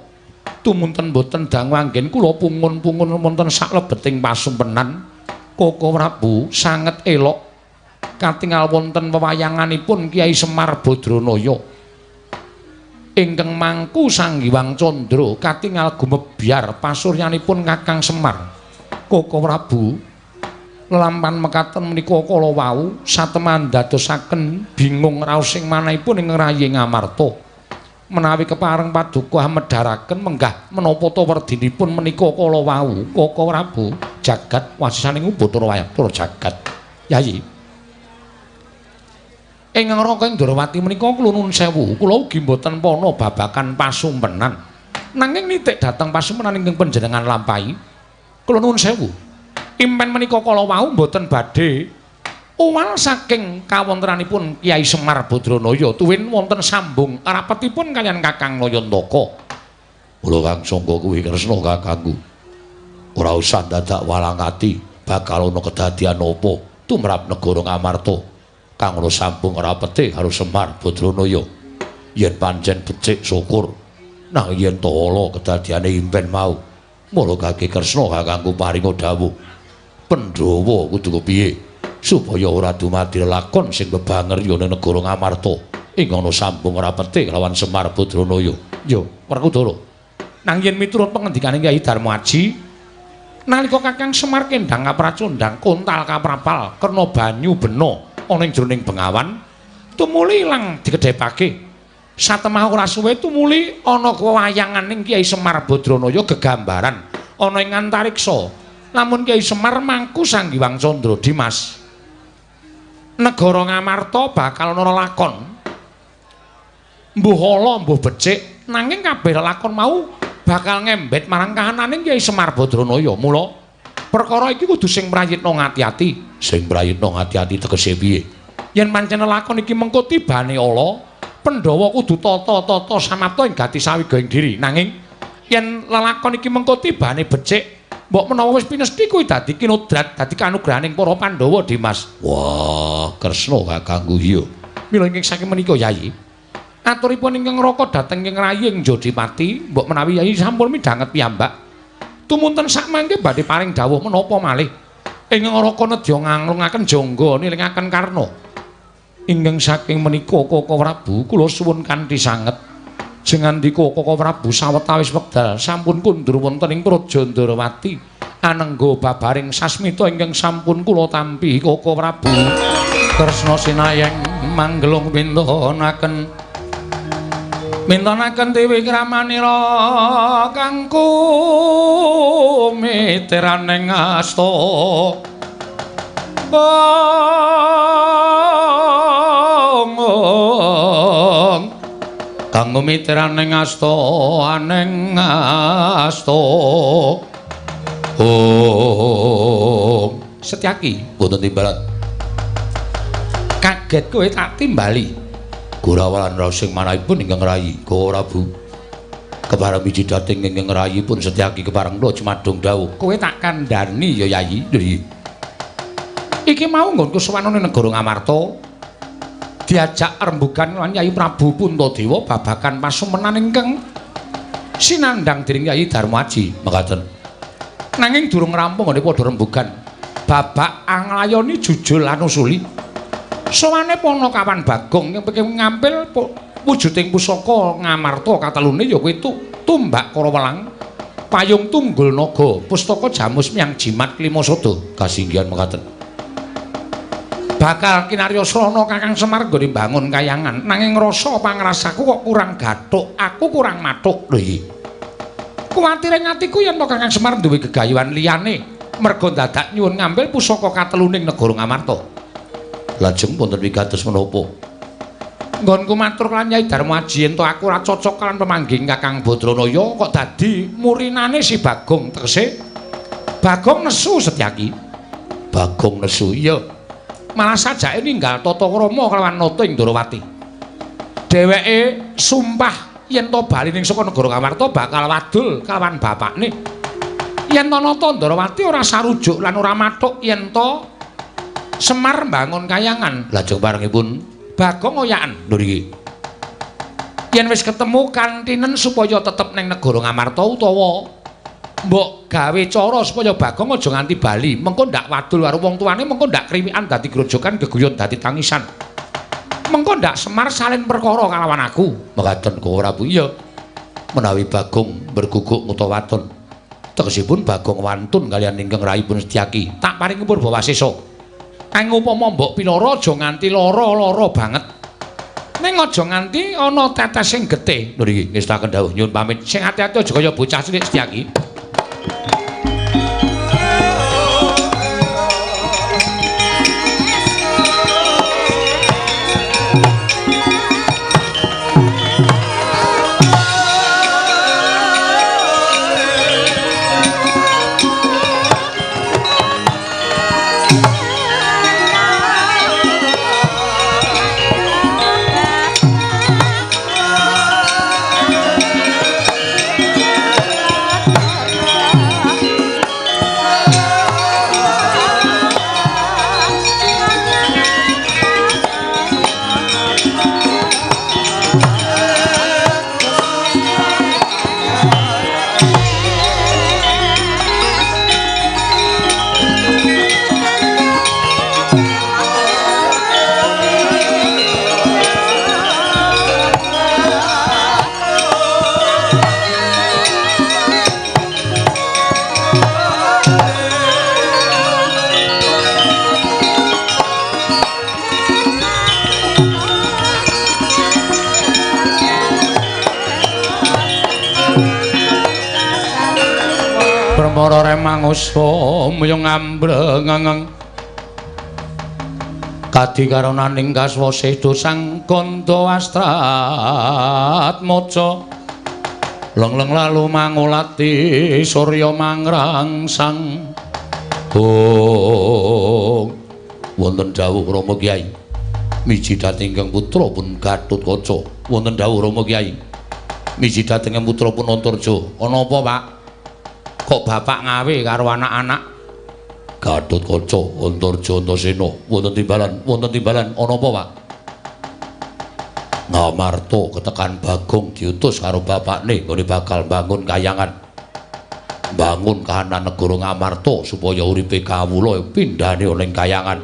tumunten boten dangu anggen kula pungun-pungun wonten saklebeting pasumpenan. Koko Prabu sanget elok katingal wonten wewayanganipun Kyai Semar Badranaya ingkang mangku Sanghyang Candra katingal gumebyar pasuryanipun Kakang Semar. Koko Prabu lelampan mekaten menika kala wau sateman dadosaken bingung raos sing manahipun ing rayi Ngamarta menawi kepareng paduka medharaken menggah menapa ta werdinipun menika kala wau. Koko Prabu jagat wasisaning Bathara Wayapura jagat. Yayi ing Rangka Ndrawati menika kula nuwun sewu, kula ugi mboten pana babakan pasumpenan. Nanging nitik dhateng pasumpenan ingkang panjenengan lampahi, kula nuwun sewu. Impen menika kala wau mboten badhe Uwal saking kawontenanipun Kyai Semar Badranaya tuwin wonten sambung rapetipun kaliyan Kakang Nayantaka. Mula Kang sangka kuwi Kresna kakangku. Ora usah dadak walang ati bakal ana kedadian apa tumrap negara Ngamarta kang ana sambung rapete karo Semar Badranaya. Yen pancen becik syukur. Nang yen tala kedadiane impen mau. Mula Kaki Kresna kakangku paringa dawuh. Pandhawa kudu kepiye supaya ora dumadi lakon sing bebanger ya ning negara Ngamarta ing ana sambung rapete lawan Semar Badranaya. Ya, Werkudara. Nang yen miturut pangendikane Kyai Darmaji, nalika Kakang Semar kendhang kapracondhang kontal kaprapal kena banyu bena ana ing jroning bengawan, tumuli ilang dikedhepake. Satemah ora suwe tumuli ana wewayanganing Kyai Semar Badranaya gegambaran ana ing antariksa. Lamun Kyai Semar mangku Sanghyang Candra Dimas. Negara Ngamarta bakal ana lakon. Mbuh ala mbuh becik nanging kabeh lakon mau bakal ngembet marang kahananing Kyai Semar Badranaya. Mula perkara iki kudu sing mrayitna ngati-ati. Sing mrayitna ngati-ati tegese piye? Yen pancen lakon iki mengko tibane ala, Pandhawa kudu tata-tata samapta ing gati sawigaing diri. Nanging yen lelakon iki mengko tibane becik, mbok menawa wis pinesti kuwi dadi kinodrat, dadi kanugrahaning para Pandhawa Dimas. Wah, Kresna kakangku iya. Mila ingkang saking menika Yayi, aturipun ingkang raka dhateng ing raying Jodipati, mbok menawi Yayi sampun midhanget piyambak. Tumunten sakmangke badhe paring dawuh menapa malih. Ingkang raka nedya nganglungaken jangga nilingaken Karna. Ingkang saking menika Kaka Prabu kula suwun kanthi sanget. Jengandika Kaka Prabu sawetawis wekdal sampun kundur wonten ing Praja Ndarawati. Anengga babaring sasmita ingkang sampun kula tampi Kaka Prabu. Kresna sinayeng manggelung mintonaken dewe kramanira kang kumitiraning asta. Kang kumitiraning asta aning asta. Setyaki Boten timbalan. kaget kowe tak timbali. Gurawalan rasing manahipun ingkang rayi Kaka Prabu. Kepareng wiji dating ingkang rayipun Setyaki kepareng kula Cemadung dawuh. Kowe tak kandhani ya Yayi. Iki mau nggonku suwanane negara Ngamarta. Diajak rembugan lan Yayi Prabu Puntadewa babagan pasumenan ingkang sinandhang dening Yayi Darmaji. Mekaten. Nanging durung rampung ngene padha rembugan. Babak anglayoni jujul lan usuli. Sowane Panakawan Bagong yang pengen ngampil wujuding pusaka Ngamarta katelune ya kuwi tumbak Karawelang, payung tunggul naga, pustaka jamus miyang jimat Klimasada. Kasinggihan mekaten. Bakal kinaryasa ana Kakang Semar nggone mbangun kayangan, nanging rasa pangrasaku kok kurang gathuk, aku kurang mathuk. Lho iki. Kuwatire atiku yen Kakang Semar duwe gegayuhan liyane, merga dadak nyuwun ngambil pusaka kateluning negara Ngamarta. Lajeng wonten wigatos menapa? Nggonku matur lan Nyai Darmaji ento aku ora cocok kalian pemanggih Kakang Badranaya kok dadi murinane si Bagong. Tegese Bagong nesu Setyaki. Bagong nesu iya. Malah sajake ninggal tata krama kelawan nata ing Ndarawati. Dheweke sumpah yen to bali ning saka negara Ngamarta bakal wadul kelawan bapakne. Yen to nata Ndarawati ora sarujuk lan ora mathuk yen to Semar mbangun kayangan. Lajeng parengipun Bagong oyaken lho niki. Yen wis ketemu kantinen supaya tetep ning negara Ngamarta utawa mbok gawe cara supaya Bagong aja nganti bali, mengko ndak wadul karo wong tuane, mengko ndak krimikan dadi grojokan geguyon dadi tangisan. Mengko ndak Semar salin perkara kalawan aku. Mekaten Kaka Prabu. Iya. Menawi Bagong berguguk mutawaton, tegesipun Bagong wantun kaliyan ingkang rayipun Setyaki. Tak paringi purba wasesa. Kang upama mbok pilara aja nganti lara-lara banget. Ning aja nganti ana tetes sing getih. Lho niki ngestaken dawuh nyuwun pamit. Sing ati-ati aja kaya bocah cilik Setyaki. para remangusa muyung ambrengeng kadi karonaning kaswasih dosang kanda astrat maca lengleng lalu mangulati surya mangrangsang wonten dawuh Rama Kyai miji dhateng ingkang putra pun Gatotkaca wonten dawuh Rama Kyai miji dhateng putra pun Antarja ana apa Pak kok bapak ngawe karo anak-anak Gatotkaca Antarja Antasena wonten timbalan ana apa Pak Ngamarta ketekan Bagong diutus karo bapakne nggone bakal bangun kayangan bangun kahanan negara Ngamarta supaya uripe kawula pindhane ana ing kayangan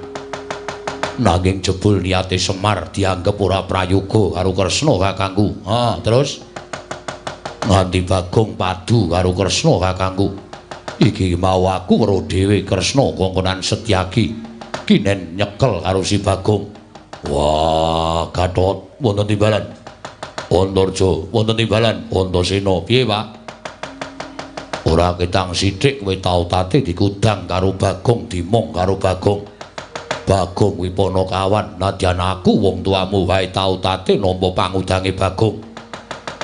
nanging jebul niate Semar dianggep ora prayoga karo Kresna kakangku terus nganti Bagong padu karo Kresna kakangku iki mau aku weruh dhewe Kresna kongkonan Setyaki kinen nyekel karo si Bagong wah Gatot wonten timbalan Antarja wonten timbalan Antasena piye Pak ora ketang sithik kowe tau tate dikudang karo Bagong dimong karo Bagong kuwi Panakawan nadyan aku wong tuamu wae tau tate nampa pangudange Bagong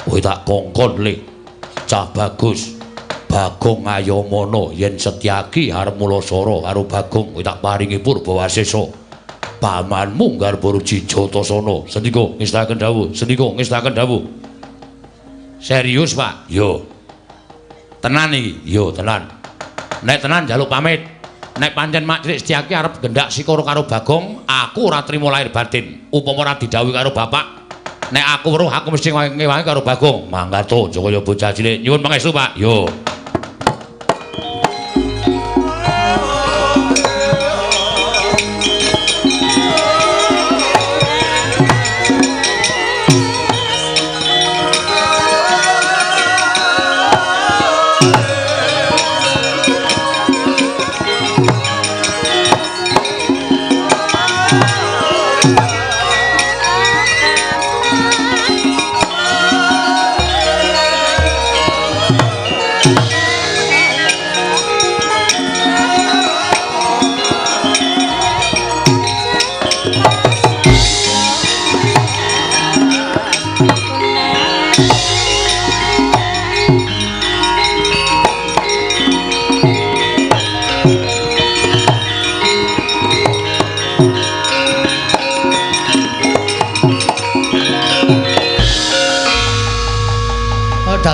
kowe tak kongkon le cah bagus Bagong Ayamana yen Setyaki arep mulasara karo Bagong kowe tak paringi Purbawasesa pamanmu Garbaruji Jatasana sendika ngestaken dawuh serius Pak yo tenan iki yo tenan nek tenan njaluk pamit nek pancen Mak Crik Setyaki arep gendak sikara karo Bagong aku ora trima lahir batin upama ora didhawuhi karo bapak nek aku weruh aku mesti ngewangi karo Bagong manggato Jaya bocah cilik nyuwun pangestu Pak yo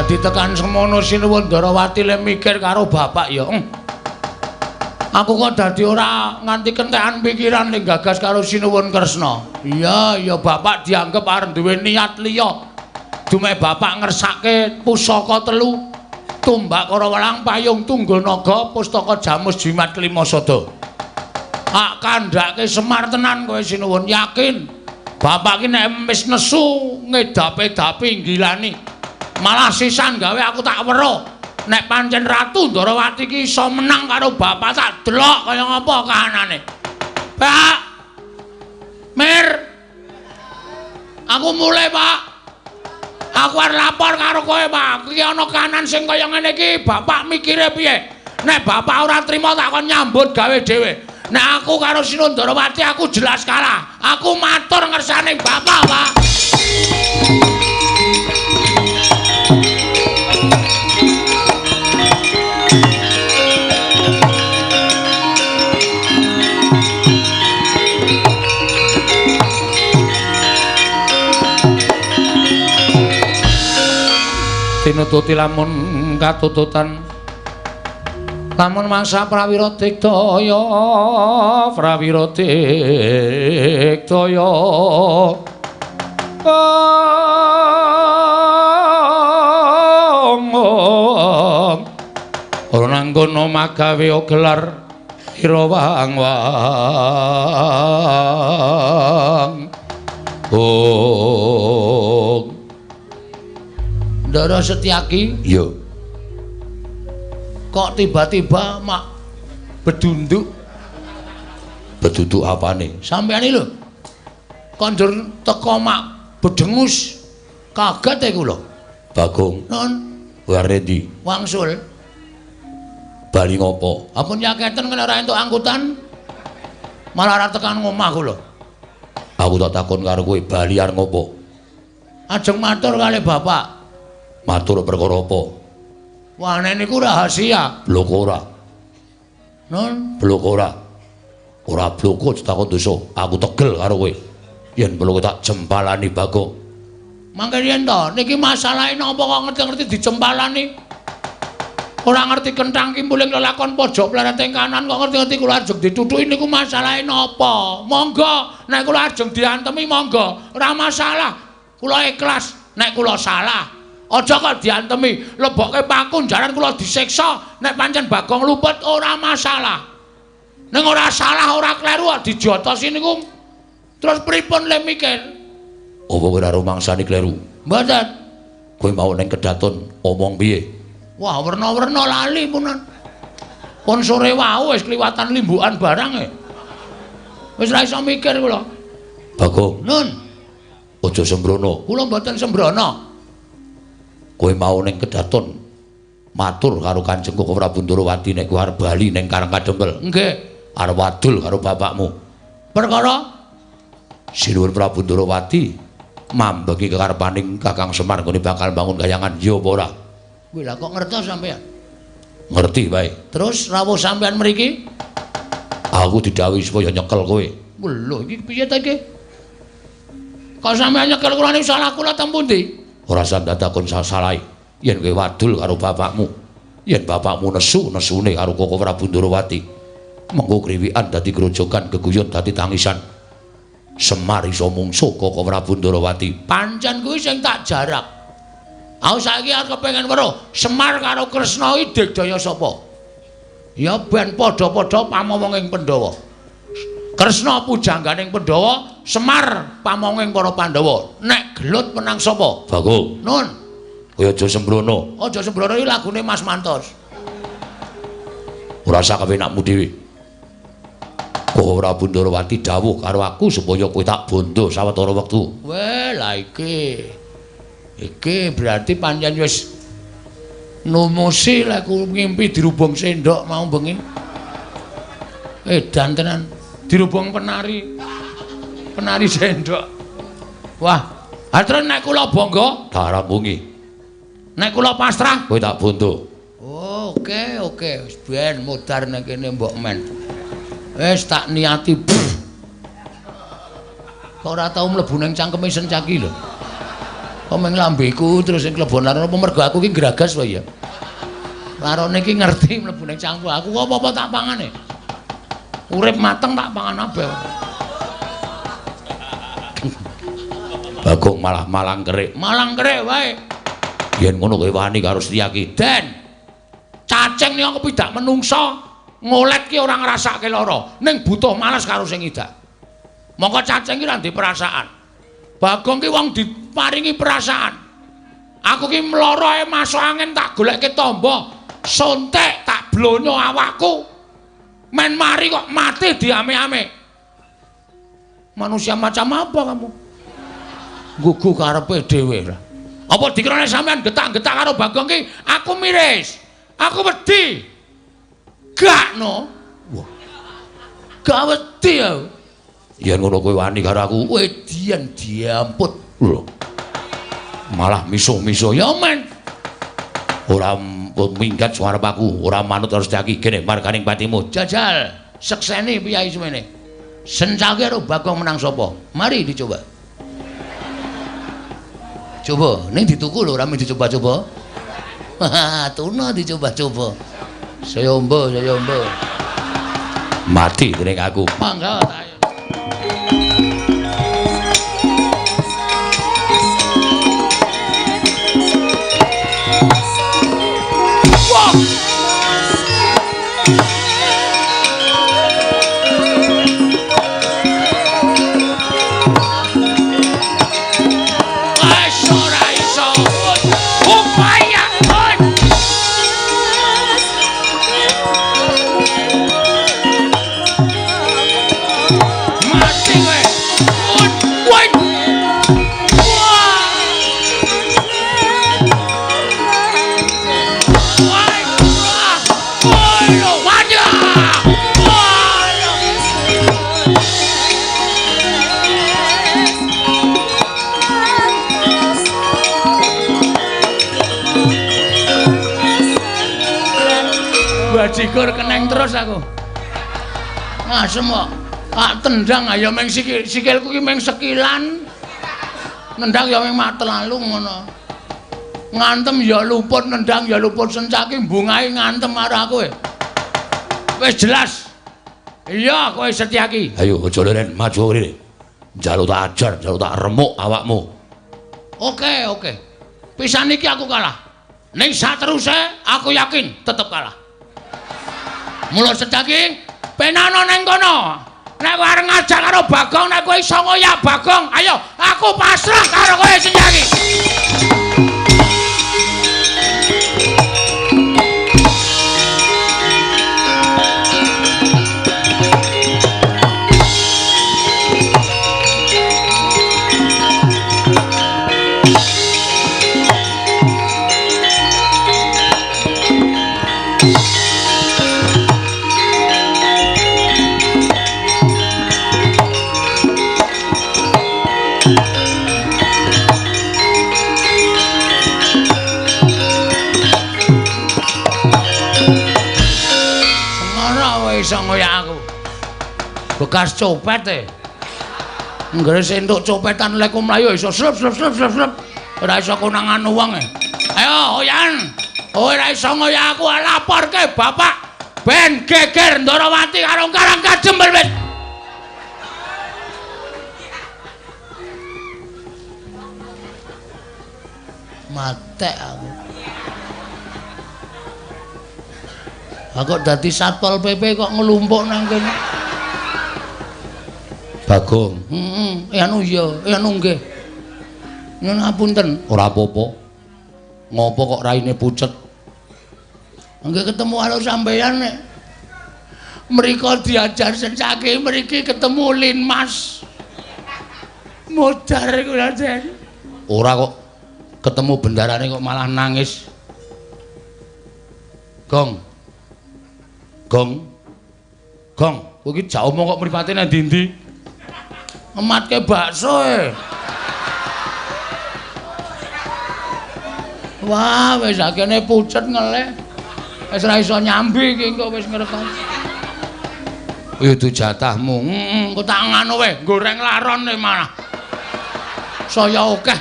dadi tekan semono Sinuwun Darawati le mikir karo bapak ya. Aku kok dadi ora nganti kentekan pikiran ning gagas karo Sinuwun Kresna. Iya, ya bapak dianggep arep duwe niat liya. Dume bapak ngersake pusaka 3, Tumbak Kara Welang Payung Tunggul Naga, Pustaka Jamus Jimat Klimasada. Ak kandhake Semar tenan kowe Sinuwun, yakin. Bapak ki nek wis nesu ngedape-dapi nggilani. Malah sisan gawe aku tak weruh nek pancen Ratu Ndarawati ki iso menang karo bapak tak delok kaya ngapa kahanane. Pak Mir aku mulai Pak aku arep lapor karo kowe Pak iki ana kahanan sing kaya ngene iki bapak mikire piye nek bapak ora trima tak kon nyambut gawe dhewe nek aku karo Sinuwun Ndarawati aku jelas kalah aku matur ngersane bapak Pak tinututi lamun katututan lamun mangsa prawira digdaya ora nanggono magawe gelar irawang Ndara Setyaki iya kok tiba-tiba mak bedunduk apane sampeyan iki lho kondur teko mak bedengus kaget e kula Bagong non waredi wangsul Bali ngopo? Ampun yaketen kena ora entuk angkutan. Malah ora tekan ngomahku lho. Aku tak takon karo kowe, bali arep ngopo? Ajeng matur kalih Bapak. Matur perkara apa? Wane niku rahasia. Bloko ora. Nun, Bloko ora. Ora bloko ditakon dosa. Aku tegel karo kowe. Yen bloko tak jempalani Bagong. mangke yen to niki masalahe napa kok ngerti-ngerti dijempalani? Ora ngerti kenthang ki muling lelakon pojok pleret ing kanan kok ngerti-ngerti kula ajeng dituthuki niku masalahe napa? Monggo nek kula ajeng diantemi monggo, ora masalah. Kula ikhlas nek kula salah. Aja kok diantemi, lebokke paku jaran kula disiksa, nek pancen Bagong luput ora masalah. Ning ora salah, ora kleru kok dijotosi niku. Terus pripun le mikir? Apa kowe ora rumangsani kleru? Mboten. Kowe mau ning kedaton omong piye? Wah, werna-werna lali punan. Pun sore wau wis kliwatan limbukan barang e. Wis ra iso mikir kula. Bagong, Nun, aja sembrono. kula mboten sembrono. Kowe mau ning kedaton matur karo Kanjeng Koko Prabu Ndorowati nek kowe arep bali ning Karang Kadempel. Nggih. Arep wadul karo bapakmu. Perkara Sinuwun Prabu Ndorowati mambengi kekarepaning Kakang Semar nggone bakal bangun kayangan ya apa ora? kuwi lah kok ngertos sampean. Ngerti bae. Terus rawuh sampean mriki? Aku didhawuhi supaya nyekel kowe. Lho, iki piye ta iki? Kok sampean nyekel kula niku salah kula teng pundi? Ora sandatakon salahe. Yen kowe wadul karo bapakmu, yen bapakmu nesune karo Koko Prabu Ndorowati, mengko kriwikan dadi grojogan geguyon dadi tangisan. Semar iso mungsuh Koko Prabu Ndorowati. Pancen kuwi sing tak jarak. Aku saiki arep kepengin weruh Semar karo Kresna iki digdaya sapa? Ya ben padha-padha pamomonging Pandhawa. Kresna pujangganing Pandhawa, Semar pamonging para Pandhawa. Nek gelut menang sapa? Bagong, Nun, kowe aja sembrono. aja sembrono iki lagune Mas Mantos. Ora usah kepenakmu dhewe. Koko Prabu Ndorowati dawuh karo aku supaya kowe tak bondo sawetara wektu. Weh, lah iki berarti pancen wis numusi lek ngimpi dirubung sendok mau bengi. Edan tenan, dirubung penari sendok. Wah, terus nek kula bangga, Tak rampungi. nek kula pasrah. Kowe tak bondo. Oh, oke, wis ben mudar nek kene mbok men. Wis tak niati. Kok ora tau mlebu ning cangkeme sencaki lho. Kok meng lambeku terus sing klebon lan apa mergo aku ki gragas wae ya. Larone iki ngerti mlebu ning cangkemku. Aku kok apa-apa tak pangane. Urip mateng tak pangan abe. Bagong malah malang kerik. Malang kerik wae. Yen ngono kowe wani karo Setyaki. Den. Cacing ni aku pidak menungso. Ngolet ki ora ngrasake lara, ning butuh males karo sing idak. Mongko cacing ki ra ndek perasaan. Bagong ki wong diparingi perasaan. Aku ki mloro ae masuk angin tak goleke tamba, sontek tak blonyo awakku. Men mari kok mati diame-ame. Manusia macam apa kamu? Gugu karepe dhewe lah. Apa dikira sampean getak-getak karo Bagong ki aku miris. Aku wedi. Gak no. Wah. Gak wedi aku. Yen ngono kowe wani karo aku, Wedian diamput. lho. Malah misuh-misuh Ya men. ora minggat suarep aku, ora manut karo Setyaki. Kene marganing patimu. Jajal sekseni piyai semene. Sencaki karo Bagong menang sapa? Mari dicoba. Coba, ning dituku lho rame dicoba-coba. Tuna dicoba-coba. Saya ombo. Mati dening aku. Mangga ayo. jikur keneng terus aku. Ngasem kok. Tak tendang ayo meng sikilku ki meng sekilan. Nendang ya meng mat lalu ngono. Ngantem ya luput, nendang ya luput, sencaki bungahe ngantem karo aku. Wis jelas. Iya, kowe Setyaki. Ayo aja leren, maju rene. Njaluk tak ajar, njaluk tak remuk awakmu. Oke. Pisan iki aku kalah. Ning sateruse aku yakin tetep kalah. Mula Setyaki, penano ning kono. Nek kowe arep ngajak karo Bagong, nek kowe iso ngoyak Bagong, ayo aku pasrah karo kowe Setyaki. Iso ngoyak aku. Bekas copet e. Nggere sentuk copetan lek mlayu iso slep. Ora iso konangan wong e. Ayo Hoyan. Ora iso ngoyak aku laporke Bapak ben geger Ndarawati karo Karang Kajembel wis. Matek aku. Aku dadi Satpol PP kok ngelumpuk nang kene. Bagong. Anu nggih. Nyuwun ngapunten. Ora apa-apa. Ngopo kok raine pucet? Nggih ketemu karo sampeyan nek. Mriko diajar Setyaki, mriki ketemu Linmas. Modar kula jen. Ora kok ketemu bendarane kok malah nangis. Gong, kowe iki jak omong kok mripate nang ndi-ndi? Ngematke bakso e. Wah, wis akene pucet ngeleh. Wis ora iso nyambi iki kok wis ngrekam. Itu jatahmu. Kok tak ngono wae, goreng laron e malah. Saya akeh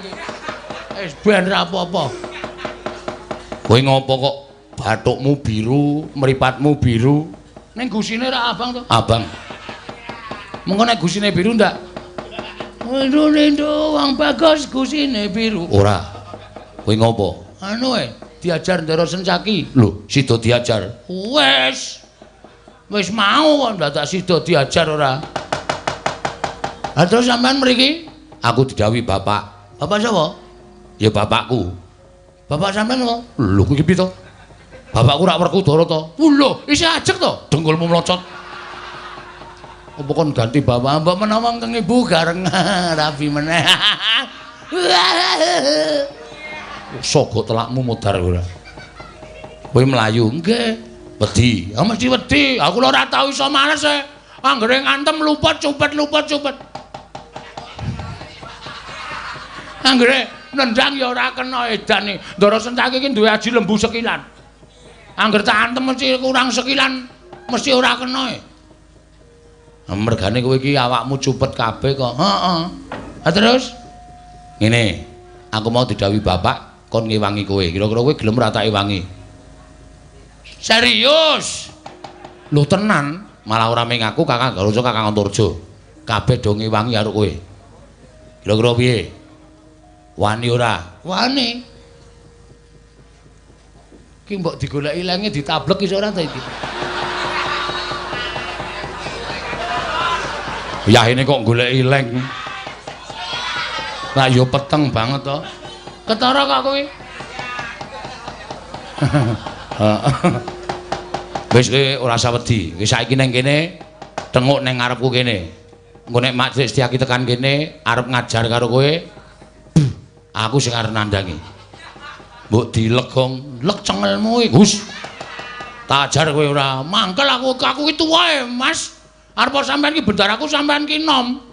iki. Wis ben ra apa-apa. Kowe ngopo kok bathukmu biru, mripatmu biru? Ning gusine ra abang to? Abang. Mengko nek gusine biru ndak? Rindu wong bagus gusine biru. Ora. Kowe ngopo? Anu diajar Ndara Setyaki. Lho, sida diajar. Wis mau kok ndak tak sida diajar ora. Lah terus sampean mriki? Aku didhawuhi bapak. Bapak sapa? Ya bapakku. Bapak sampean apa? Lho kuwi piye to? Bapakku rak Werkudara to. Lho, isih ajeg to? Dengkulmu mlocot. Apa kon ganti bapak mbok menawa kang ibu gareng rabi meneh. Sogo telakmu modar ora. Kowe mlayu Nggih. wedi. Ya mesti wedi. Aku lho ora tau iso males e. Anggere ngantem luput cupet. Anggere nendang ya ora kena edane. Ndara Setyaki iki duwe aji lembu sekilan. Angger tak antem mesti kurang sekilan, mesti ora kena e. Mergane kowe iki awakmu cupet kabeh kok. Heeh. Ha terus ngene, aku mau didhawuhi bapak kon ngewangi kowe. Kira-kira kowe gelem ora tak ewangi? Serius? Lho tenan, malah ora mung aku Kakang Garusa Kakang Antarja. Kabeh do ngewangi karo kowe. Kira-kira piye? Wani ora? Wani. Ki mbok digoleki lenge ditablek iso ora ta iki? Yahine kok goleki leng. Lah yo peteng banget to. Ketara kok kowe? Wis kowe ora usah wedi. Wis saiki ning kene tenguk ning ngarepku kene. Engko nek Mak Setyaki tekan kene arep ngajar karo kowe, aku sing arep nandangi. Mbok dilegong, lek cengelmu iki. Gus. Tak ajar kowe ora. Mangkel aku iki tuwae, Mas. Arep sampean iki bendaraku sampean ki nom.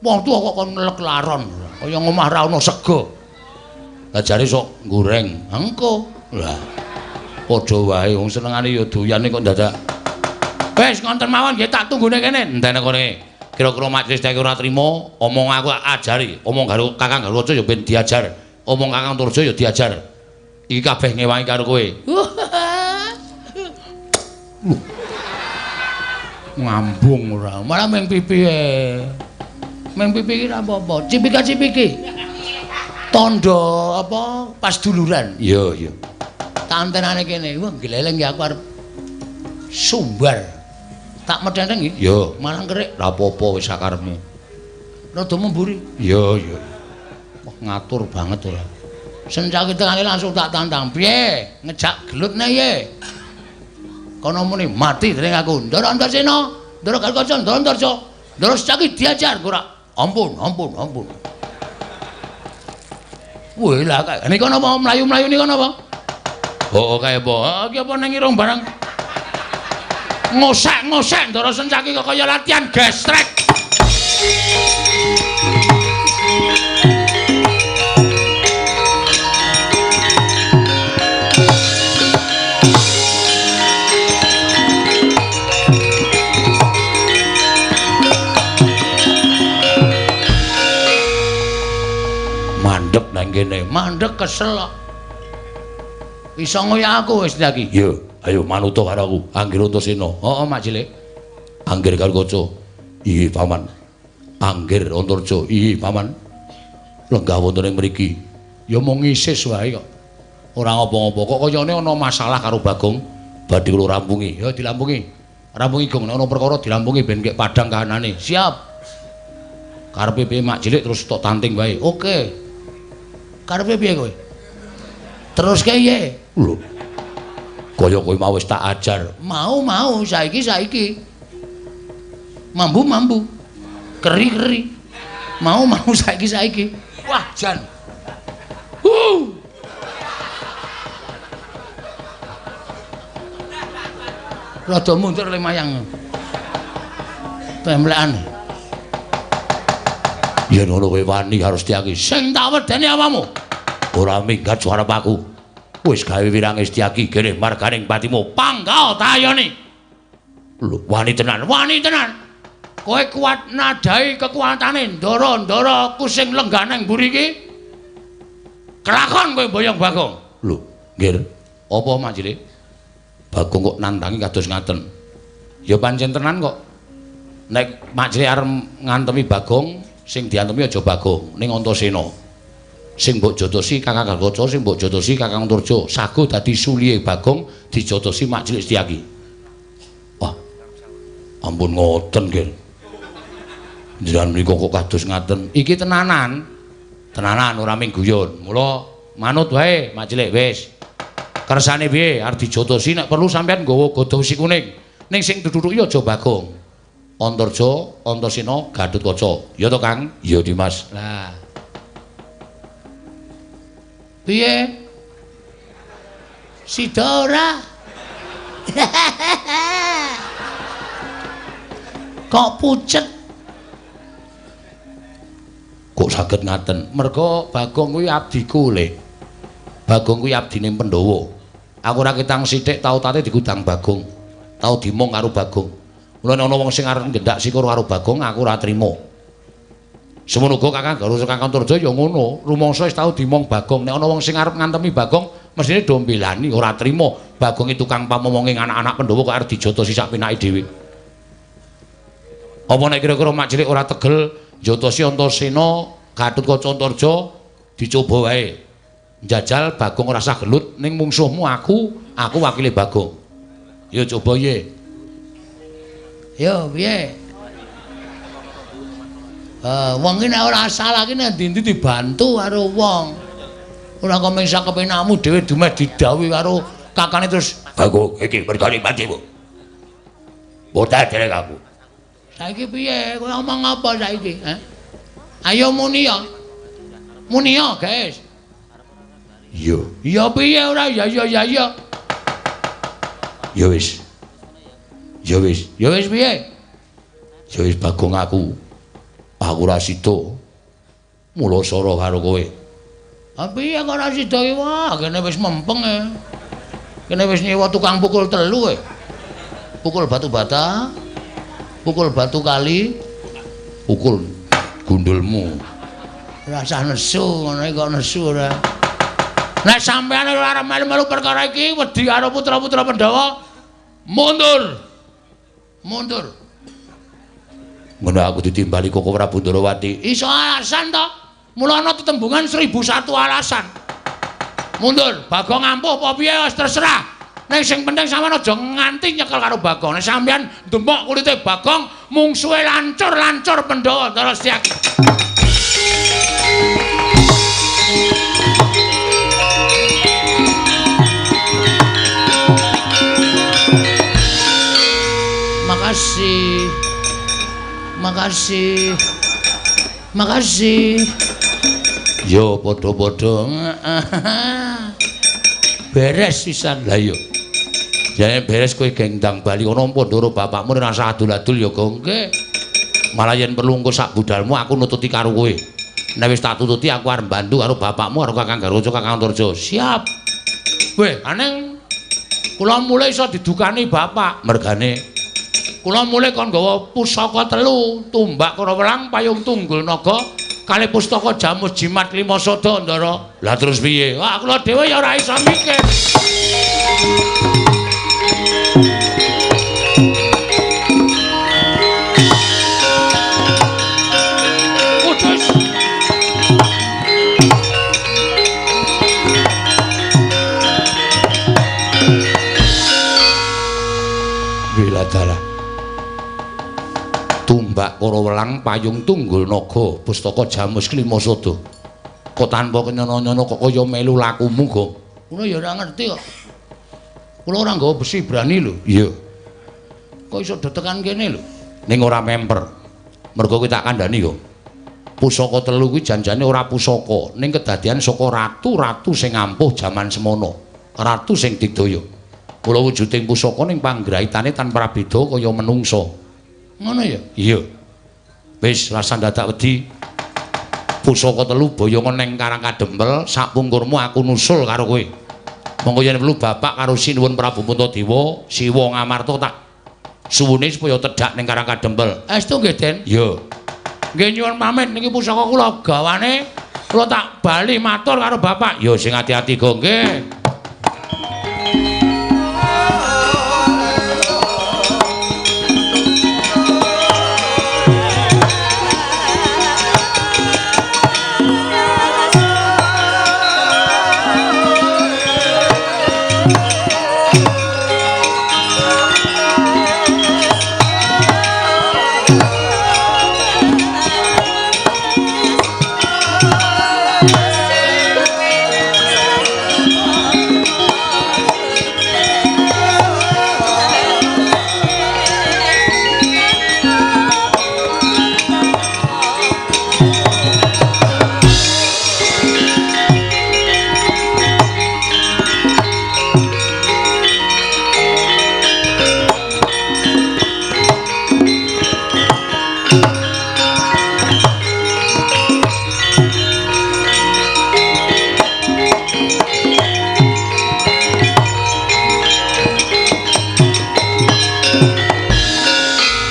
Wong tuwa kok kon ngelek laron. Kaya ngomah ra ono sego. Lah jare sok goreng. Engko. Lah. Padha wae wong senengane ya doyane kok dadak. Wis ngonten mawon nggih tak tunggune kene. Entene kene. Kira-kira majelis iki ora trima, omong aku ajari. Omong karo Kakang Garwaca ya ben diajar. Omong Kakang Turjo ya diajar. Iki kabeh ngewangi karo kowe. Ngambung ora. Malah meng pipi meng pipi iki apa-apa. Cipika-cipiki. Tondo apa pas duluran. Iya, iya. Tak antenane kene. Wah, gleleng ya aku arep sumbar. Tak medhenteng iki. Iya. Malah kerik. Lah apa-apa wis sakarepmu. Rada memburi. Iya, iya. Wah, ngatur banget ora. Sencake tengane langsung tak tantang. Piye? Ngejak gelutne ye. Kono muni mati dening aku. Ndara Antarsena, Ndara Garwaca, Ndara Antarja. Ndara Secaki diajar ora. Ampun, ampun, ampun. Wih lah kae. Nika napa mlayu-mlayu nika napa? Oh, kae apa? Iki apa nang irung barang. Ngosek-ngosek Ndara Secaki kok kaya latihan gestrek. Mandek nang kene, mandek kesel kok. Iso ngoyak aku wis iki. Yo, ayo manuta karo aku. Anggir Antarsena. Heeh, Mak Cilik. Anggir Garwaca. Iya, Paman. Anggir Antarja. Iya, Paman. Lenggah wonten ing mriki. Ya mung ngisis wae kok. Ora ngapa-ngapa. Kok kayane ana masalah karo Bagong. Badhe kula rampungi. Ya dilampungi. Rampungi Gong, nek ana perkara dilampungi ben kek padhang kahanane. Siap. Karepe piye Mak Cilik terus tok tanting wae. Oke. Karepe piye kowe? Terus kaya lho. Kaya kowe mau wis tak ajar. Mau saiki. Mambu. Keri. Mau saiki. Wah, jan. Rada mundur le mayang. Temlekan. Yen ngono kowe wani karo Setyaki. Sing tak wedeni awamu. Ora minggat suara aku. Wis gawe wirange Setyaki kene marganing patimu panggao tayoni. Lho, wani tenan. Kowe kuat nadai kekuatane ndara-ndara kusing lenggah nang mburi iki. Kelakon kowe boyong Bagong. Lho, nggih. Apa Mak Cilik? Bagong kok nandangi kados ngaten. Ya pancen tenan kok. Nek Mak Cilik arep ngantemi Bagong, sing diantemi aja Bagong, ning Antarsena. Sing mbok jotosi Kakang Garwaca, sing mbok jotosi Kakang Turjo. Sago dadi sulihe Bagong dijotosi Mak Cilik Setyaki. Wah. Ampun ngoten, nggih. Jenengan mriku kok kados ngaten. Iki tenanan. Tenanan ora ming guyon. Mula manut wae Mak Cilik wis. Kersane piye arep dijotosi nek perlu sampean nggawa godhong si kuning. Ning sing duduk ya aja Bagong. Antarja, Antarsena, Gatotkaca. Ya to, Kang? Ya, Dimas. Lah. Piye? Sida ora? Kok pucet? Kok saged ngaten? Merga Bagong kuwi abdiku, Le. Bagong kuwi abdine Pandhawa. Aku ora ketang sithik tau tate digudang Bagong. Tau dimong karo Bagong. Mula nek ana wong sing arep ngendak sikur karo Bagong aku ora trima. Semono uga Kakang Garwaca Kakang Turjo ya ngono. Rumangsa wis tau dimong Bagong. Nek ana wong sing arep ngantemi Bagong, mesthine do mbelani ora trima. Bagong iki tukang pamomonging anak-anak Pandhawa kok arep dijotosi sak pinake dhewe. Apa nek kira-kira Mak Cilik ora tegel jotosi Antarsena, Gatotkaca Antarja dicoba wae. Njajal Bagong ora sah gelut ning mungsuhmu aku wakile Bagong. Ya coba ye. Yo piye? Wong iki nek ora salah iki nek ndi-ndi dibantu karo wong. Ora kok mung sak kepenakmu dhewe dumeh didhawuhi karo kakane terus Bagong iki mergane patimu. Boten derek aku. Saiki piye? Kowe ngomong apa saiki, Ayo muni ya. Muni ya, guys. Iya. Iya piye ora? Ya. Ya wis. Ya wis piye? Ya wis Bagong aku. Aku ora sida. Mula sara karo kowe. Ah piye kok ora sida ki? Wah, kene wis mempeng Kene wis nyewa tukang pukul 3 kowe. Pukul batu bata, pukul batu kali, pukul gundulmu. Rasah nesu ngono kok nesu ora. Nek sampeyan ora arep melu-melu perkara iki wedi karo putra-putra Pandhawa, mundur. Mundur. Ngono aku ditimbali Koko Prabu Ndarawati. Iso alasan to? Mula ana tetembungan 1001 alasan. Mundur, Bagong ampuh apa piye wis terserah. Ning sing penting sampeyan aja nganti nyekel karo Bagong. Nek sampeyan ndemok kulite Bagong mungsuhe lancur-lancur Pandhawa Ndara Setyaki. Makasih. Yo padha-padha. Beres pisan lha yo. Jane beres kowe gendang bali kono Pandoro bapakmu rasa adul-adul ya gongke. Malah yen perlu engko sak budalmu aku nututi karo kowe. Nek wis tak tututi aku arep bantu karo bapakmu karo Kakang Garojo Kakang Antarja. Siap. Weh, aneng kula mulai iso didukani bapak mergane kula mulai kon nggawa pusaka 3, tumbak karo welang, payung tunggul naga, kalih pustaka jamus jimat 5 sada Ndara. Lah terus piye? Wah, kula dhewe ya ora iso mikir. Putus. Wiladara. Tumbak karo welang, payung tunggul naga, pustaka jamus 5 sada. Kok tanpa kenyono-nyono kok kaya melu lakumu, Gong? Kula ya ora ngerti kok. Kula ora nggawa besi brani lho. Iya. Kok iso detekan kene lho. Ning ora memper. Mergo kuwi tak kandhani yo. Pusaka 3 kuwi janjane ora pusaka, ning kedadian saka ratu-ratu sing ampuh jaman semono. Ratu sing digdaya. Kula wujuding pusaka ning panggraitane tanpa beda kaya menungsa. Ngono ya? Iya. Wis rasa dadak wedi. Pusaka 3 boyongan ning Karang Kadempel, sak pungkurmu aku nusul karo kowe. Monggo yen perlu bapak karo Sinuwun Prabu Puntadewa, Siwa Ngamarta tak suwune supaya tedhak ning Karang Kadempel. Estu nggih, Den? Iya. Nggih nyuwun pamit niki pusaka kula gawane kula tak bali matur karo bapak. Ya sing ati-ati, Gong, nggih.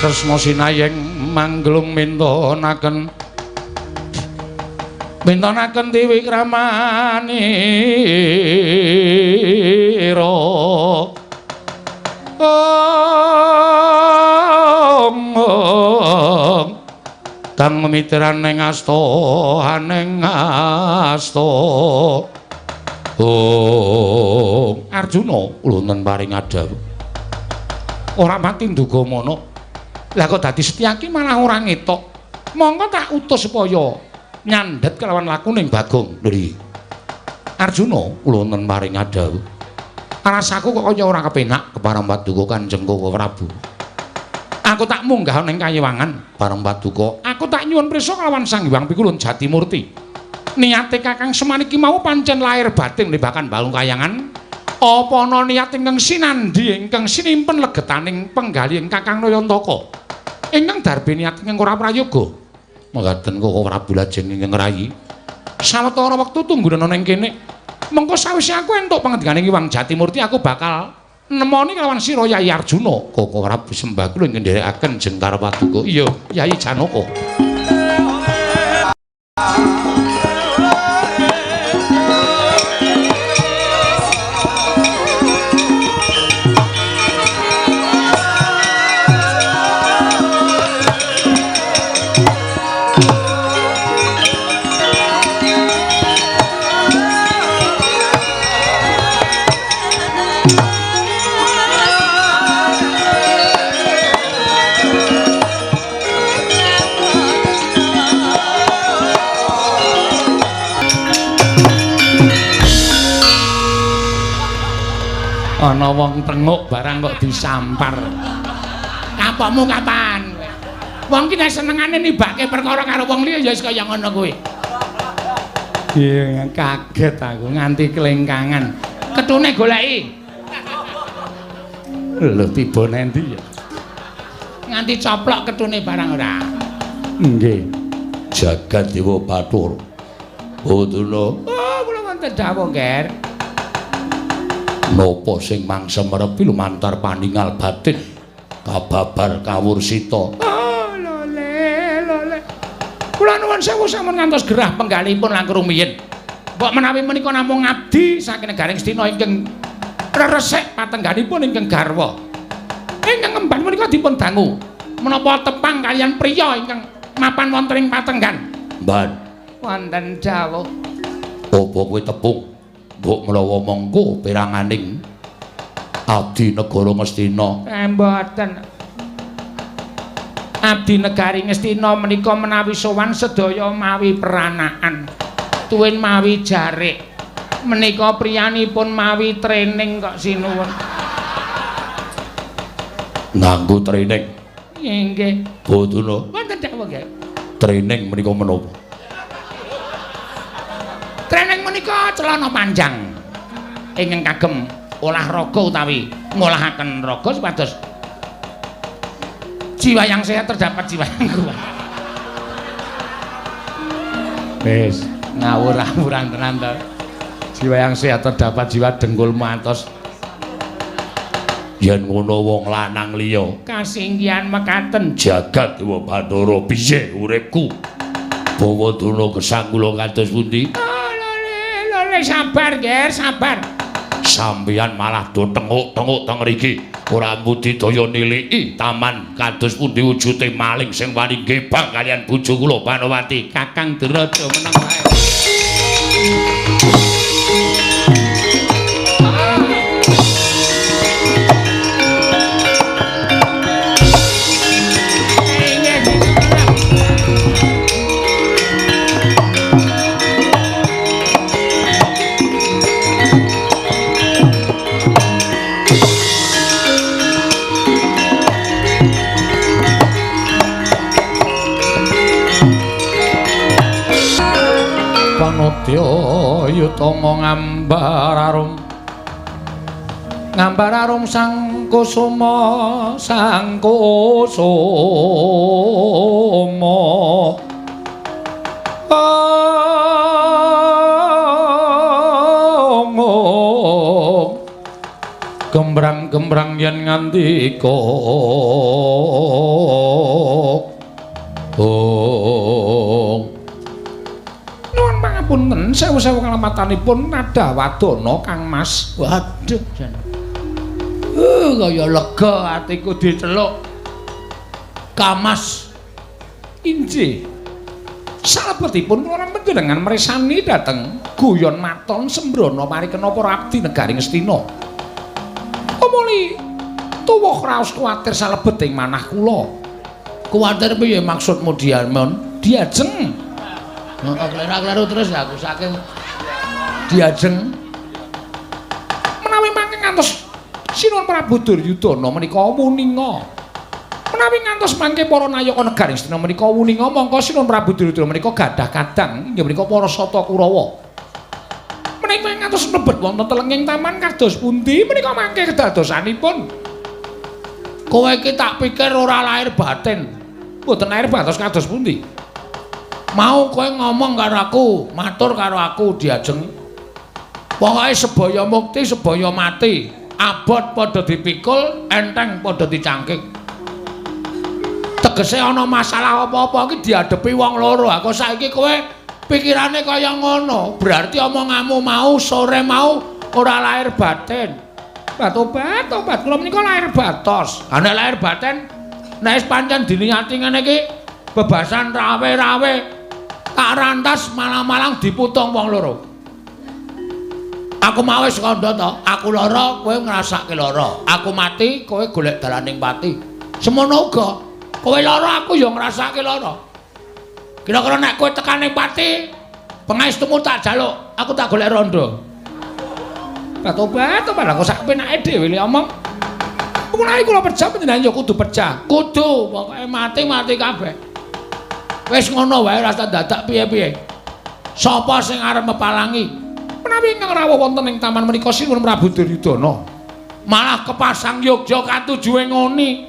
Tresna sinayeng manglung mintonaken Dewi Kramanira kang memikiran ning asta Arjuna ulunten paring adhawu ora mati nduga mono. Lah kok dadi Setyaki malah ora ngetok. Monggo tak utus supaya nyandet kelawan lakuning Bagong. Lho Arjuna ulunten paring adhawu. Rasaku kok kaya ora kepenak kepareng Paduka Kanjeng Koko Prabu. Aku tak munggah ning Kayiwangan bareng Paduka. Aku tak nyuwun prisa kelawan Sang Hyang Pikulun Jatimurti. Niate Kakang Semaniki mau pancen lahir batin nebakan balung kayangan. Apa ana niat ingkang sinandhi ingkang sinimpen legetaning penggalih Kakang Nayantaka ingkang darbe niat ingkang ora prayoga mangkaten Koko Prabu lajeng ingkang rayi sawetara wektu tunggu ana ning kene Mengko sawise aku entuk pangandikane Hyang Jatimurti aku bakal nemoni kelawan sira Yai Arjuna. Kok ora sembah kula ngendherekaken Jengkar Paduka. Iya, Yai Janaka. Ana wong tenguk barang kok disampar. Kapokmu kapan? Wong ki nek senengane nibake perkara karo wong liya ya wis kaya ngono kuwi. Iya, kaget aku nganti kelengkangan. Ketune goleki. Lho tiba nendi ya? Nganti coplok ketune barang ora. Nggih. Jagat Dewa Bathara. Boduna. Oh, kula wonten dawuh, Ger. Napa sing mangsa merepi lumantar paningal batin kababar kawursita. Oh, lole. Kula nuwun sewu sampun ngantos gerah penggalipun langkung rumiyin. Mbok menawi menika namung ngabdi saking negaring Astina ingkang reresik patengganipun ingkang garwa. Ingkang kemban menika dipun dangu menapa tepang kaliyan priya ingkang mapan wonten ing patenggan. Mban, Wonten dawuh. apa kowe tepung? Mbok menawa mongko peranganing abdi negara Ngastina. Mboten. Abdi negari Ngastina menika menawi sowan sedaya mawi peranaan. Tuwin mawi jarik. Menika priyanipun mawi training kok sinuwun. Nganggo training. Nggih. Boduna. Wonten dawuh nggih. Training menika menapa? Training menika celana panjang. Ingkang kagem olahraga utawi ngolahaken raga supados jiwa yang sehat terdapat jiwa yang kuat. Wis, ngawur-ngawuran tenan to. Jiwa yang sehat terdapat jiwa dengkul mantos. Yen ngono wong lanang liya Kasinggihan mekaten. Jagat Dewa Bathara piye uripku? Bawadana gesang kula kados pundi? Lole sabar, Ger, sabar. Sampeyan malah do tenguk-tenguk teng mriki. Ora budidaya niliki taman kados pundi wujude maling sing wani gebang kalian bojo kula Panowati. Kakang Deraja meneng wae. Panodya yutama ngambar arum sang kusuma gembrang-gembrang yen ngandika punten sewu-sewu kalamatanipun nada wadana Kang Mas. Waduh jan. Kaya lega atiku diceluk. Kamas. Injih. Salebetipun kula panjenengan mresani dhateng guyon maton sembrono parikena para abdi negari Ngastina. Omoli tuwuh raos kuwatir salebet ing manah kula. Kuwatir piye maksudmu Diamon? Diajeng. Kleru-kleru terus aku saking diajeng menawi mangke ngantos Sinuwun Prabu Duryudana menika wuninga menawi ngantos mangke para nayaka negari Astina menika wuninga mongko Sinuwun Prabu Duryudana menika gadah kadang inggih menika para Sata Kurawa menika ngantos mlebet wonten telenging taman kados pundi menika mangke kedadosanipun kowe iki tak pikir ora lahir batin mboten lahir batos kados pundi mau kowe ngomong karo aku, matur karo aku diajeng. Pokoke sebaya mukti, sebaya mati. Abot padha dipikul, enteng padha dicangkik. Tegese ana masalah apa-apa iki diadepi wong loro. Kok saiki kowe pikirane kaya ngono, berarti omonganmu mau sore mau ora lahir batin. Tobat, kula menika lahir batos. Nek lahir batin, nek wis pancen diniati ngene iki bebasan rawe-rawe tak rantas malang-malang diputung wong loro. Aku mau wis kandha to, aku lara, kowe ngrasake lara. Aku mati, kowe golek dalaning pati. Semono uga, kowe lara, aku ya ngrasake lara. Kira-kira nek kowe tekane pati, pangestumu tak jaluk, aku tak golek rondo. Tobat, aku sak penake dhewe le omong. Menawi kula pecah panjenengan ya kudu pecah. Kudu, pokoke mati kabeh. Wis ngono wae ora usah dadak piye-piye. Sapa sing arep mepalangi? Menawi ingkang rawuh wonten ing taman menika sinuwun Prabu Duryudana malah kepasang Yogya katujuhe ngoni.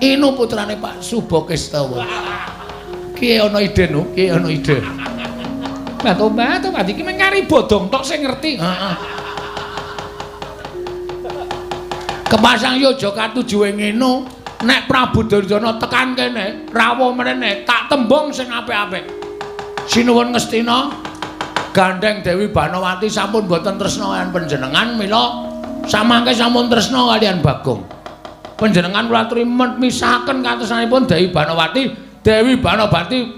Inu putrane Pak Subakestawa. Ki ana ide no, ki ana ide. Tobat iki mung kari bodong tok sing ngerti. Heeh. Kepasang Yogya katujuhe ngene, nek Prabu Duryudana tekan kene, rawuh mrene tak tembung sing apik-apik. Sinuwun Ngastina gandeng Dewi Banawati sampun boten tresna kaliyan panjenengan, mila samangke sampun tresna kaliyan Bagong. Panjenengan kula aturi misahaken katresnanipun Dewi Banawati, Dewi Banawati,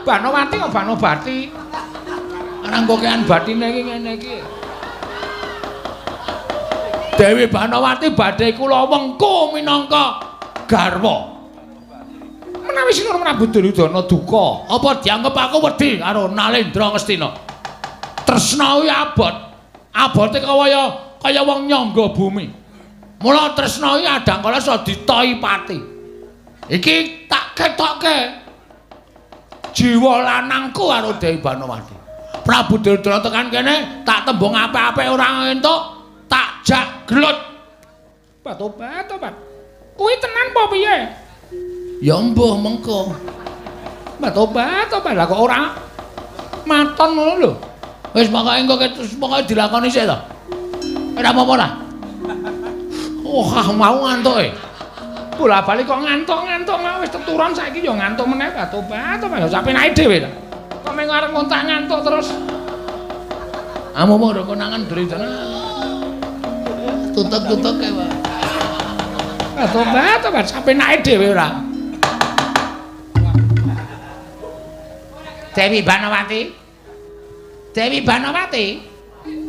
Banawati kok Banobati. Ana kokean batine iki ngene iki. Dewi Banawati badhe kula wengku minangka garwa. Menawi sinuwun Prabu Duryudana duka, apa dianggep aku wedi karo Nalendra Ngastina? Tresna kuwi abot. Abote kaya wong nyangga bumi. Mula tresna iki adang kala iso ditohi pati. Iki tak ketokke jiwa lanangku karo Dewi Banawati. Prabu Duryudana tekan kene tak tembung apik-apik ora entuk, tak jak glut. Tobat. Kuwi tenan apa piye? Ya mbuh mengko. Tobat, lah kok ora maton ngono lho. Wis pokoke dilakoni sik to. Ora apa-apa lah. Mau ngantuke. Bola-bali kok ngantuk-ngantuk wis teturon saiki ya ngantuk meneh. Tobat, ya sampe naik dhewe to. Kok mung arep ngontak ngantuk terus. Amomo ro konangan Duryudana. Tutuk-tutuk kae wae. Tobat, sampe naik dhewe ora. Dewi Banawati,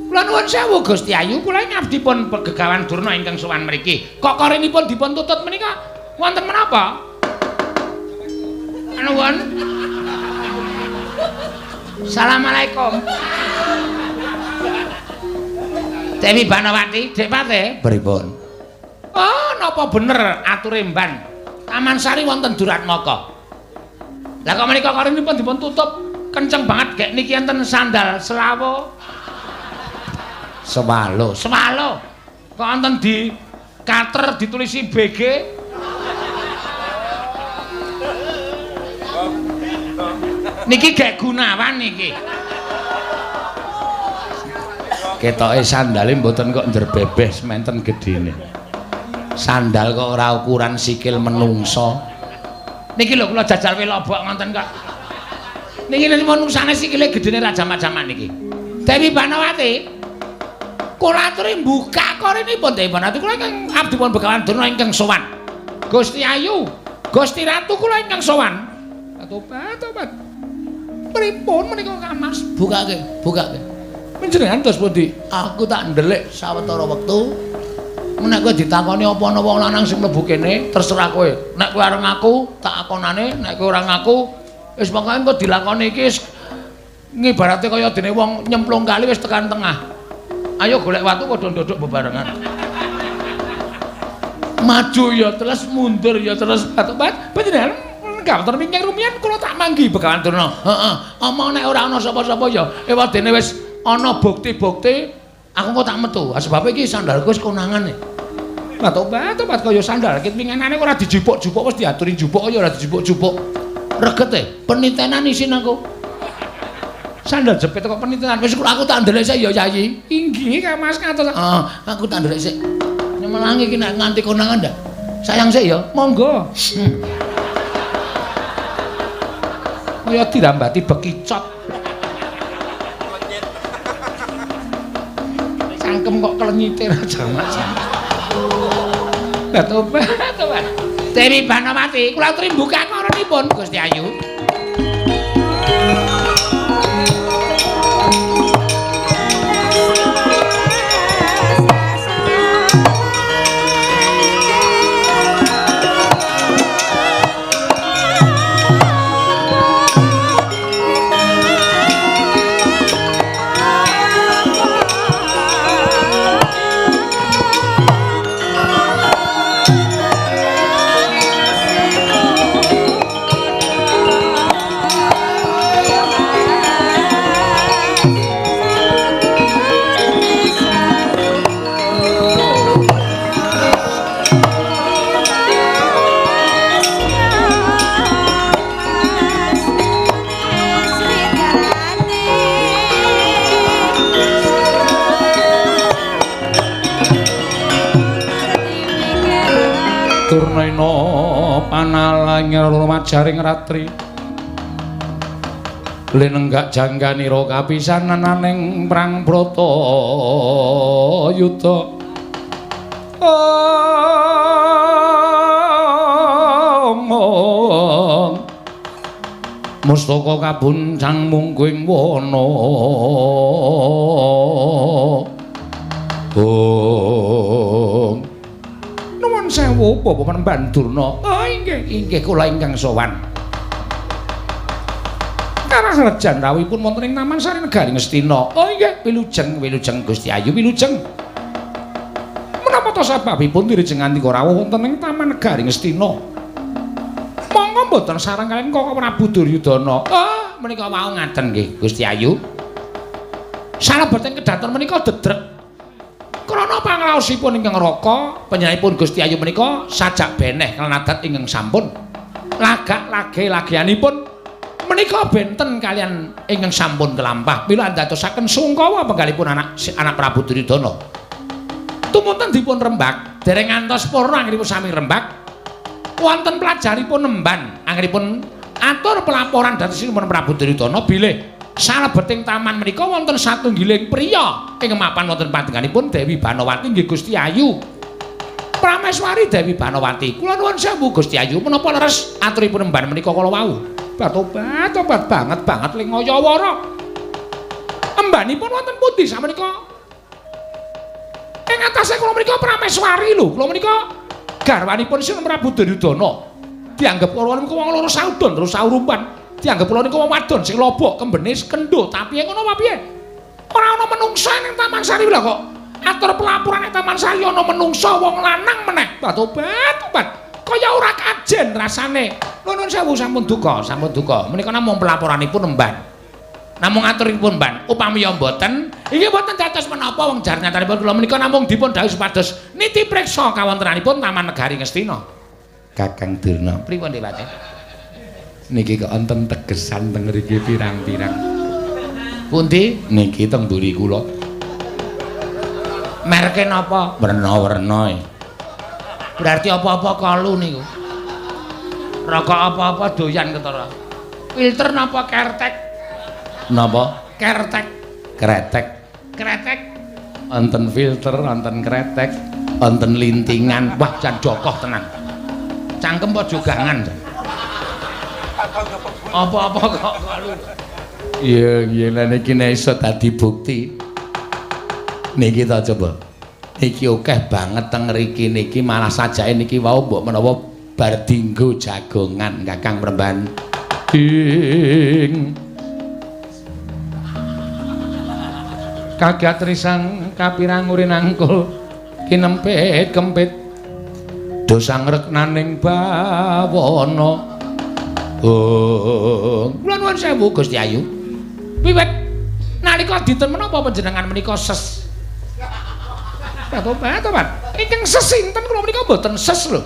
kula nuwun sewu Gusti Ayu, kula ngabdi pun Gegawan Durna ingkang sowan mriki. Kok korinipun dipun tutut menika wonten menapa? Nuwun. Assalamualaikum. Dewi Banawati, Dek Pate. Pripun? Oh, napa bener ature mban. Taman Sari wonten Duratmaka. Lah kok menika korinipun dipun tutup kenceng banget gek niki enten sandal selawo. Sewalo. Kok enten di kater ditulisi BG. Niki gek Gunawan niki. Ketoke sandale mboten kok njerbebeh sementen gedene. Sandal kok ora ukuran sikil menungso. Niki lho kula jajal welobok ngonten kok. Niki menungsane sikile gedene ra jamak-jamak niki. Dewi Banawati, kula aturi mbuka korinipun Dewi Banawati, kula ingkang abdi pun Begawan Durna ingkang sowan. Gusti Ayu, Gusti Ratu kula ingkang sowan. Tobat. Pripun menika Kang Mas? Bukake. Panjenengan dos pundi? Aku tak ndelik sawetara wektu. Nek kowe ditakoni apa ana wong lanang sing mlebu kene, terserah kowe. Nek kowe arep ngaku, tak akonane, nek kowe ora ngaku, wis pokoke engko dilakoni iki ngibarate kaya dene wong nyemplung kali wis tekan tengah. Ayo golek watu padha ndodok bebarengan. Maju ya terus, mundur ya terus. Tobat, panjenengan gawon mingkang rumiyin kula tak manggi Begawan Durna. Heeh. Omong nek ora ana sapa-sapa ya ewadene wis ana bukti-bukti, aku kok tak metu. Sebab iki sandalku wis konangane. Tobat kaya sandal kit pingenane ora dijupuk-jupuk wis diaturi jupuk ya ora dijupuk-jupuk. Reget e, penitenan isin aku. Sandal jepit kok penitenan. Wis aku tak ndelek sik ya Yayi. Inggih Kang Mas ngatos. Aku tak ndelek sik. Nyemelangi iki nek nganti konangan ndak. Sayang sik ya. Monggo. Kaya dirambati bekicot. Cangkem kok klenyite aja Mas. Tobat. Dewi Banowati, kula aturi buka koronipun Gusti Ayu. Turnena panalang rumajaring ratri linenggak jangganira kapisananing prang brata yuda mustaka kabuncang mungguing wana sewu Bapak Panembahan Durna. Inggih kula ingkang sowan. Karajan rawuhipun wonten ing Taman Sari Negari Ngastina. Inggih wilujeng Gusti Ayu wilujeng. Menapa to sababipun direjeng andika rawuh wonten ing Taman Negari Ngastina? Monggo mboten sareng kaliyan Koko Prabu Duryudana. Menika wau ngaten nggih Gusti Ayu. Salebeteng kedaton menika dedrek krana pangraosipun ingkang raka panjenenganipun Gusti Ayu menika sajak beneh kaliyan adat ingkang sampun lagak lage-lagianipun menika benten kalian ingkang sampun kelampah mila ndadosaken sungkawa penggalipun anak Prabu Duryudana tumunten dipun rembag dereng ngantos purna anggenipun sami rembag wonten pelajaripun nemban anggenipun atur pelaporan dhatosipun Prabu Duryudana bilih salebeting taman menika wonten satunggiling priya ing mapan wonten panjenenganipun Dewi Banowati nggih Gusti Ayu. Prameswari Dewi Banowati. Kula nuwun sewu Gusti Ayu menapa leres aturipun nemban menika kala wau. Tobat banget lingaya wara. Embanipun wonten pundi samenika? Ing atase kula menika Prameswari lho. Kula menika garwanipun Sinten Prabu Duryudana. Dianggep kula menika wong loro saudon terus saurupan. Dianggep kula niku wong wadon sing lobok kembene kendho tapi ngono apa piye ora ana menungsa ning Taman Sari lho kok atur pelaporan ning Taman Sari ana menungsa wong lanang meneh tobat kaya ora kajen rasane nuwun sewu sampun duka menika namung pelaporanipun nemban namung aturipun mban upami ya mboten iki mboten dados menapa wong jar nyatanipun kula menika namung dipun dawuh supados niti preksa kawontenanipun Taman Negari Ngastina Kakang Durna pripun Dewate niki kok enten tegesan teng mriki pirang-pirang. Pundi? Niki teng mburi kula. Merke napa? Werna-werna. Berarti apa-apa kalu niku. Rokok apa-apa doyan ketara. Filter napa kertek? Napa? Kertek. Kretek. Wonten filter, wonten kretek, wonten lintingan. Wah, jan jokoh tenan. Cangkem apa jogangan. Apa-apa kok kalu. Iya lha niki nek iso dadi bukti. Niki ta coba. Niki akeh banget teng mriki niki malah sajake niki wau mbok menawa bar dinggo jagongan Kakang Premban. Kagat risang kapirang urin angkul kinempit kempit dosang reknaning bawana. Kula nuwun sewu Gusti Ayu. Wiwit nalika dinten menapa panjenengan menika ses? Tobat. Ingkang ses sinten kula menika mboten ses lho.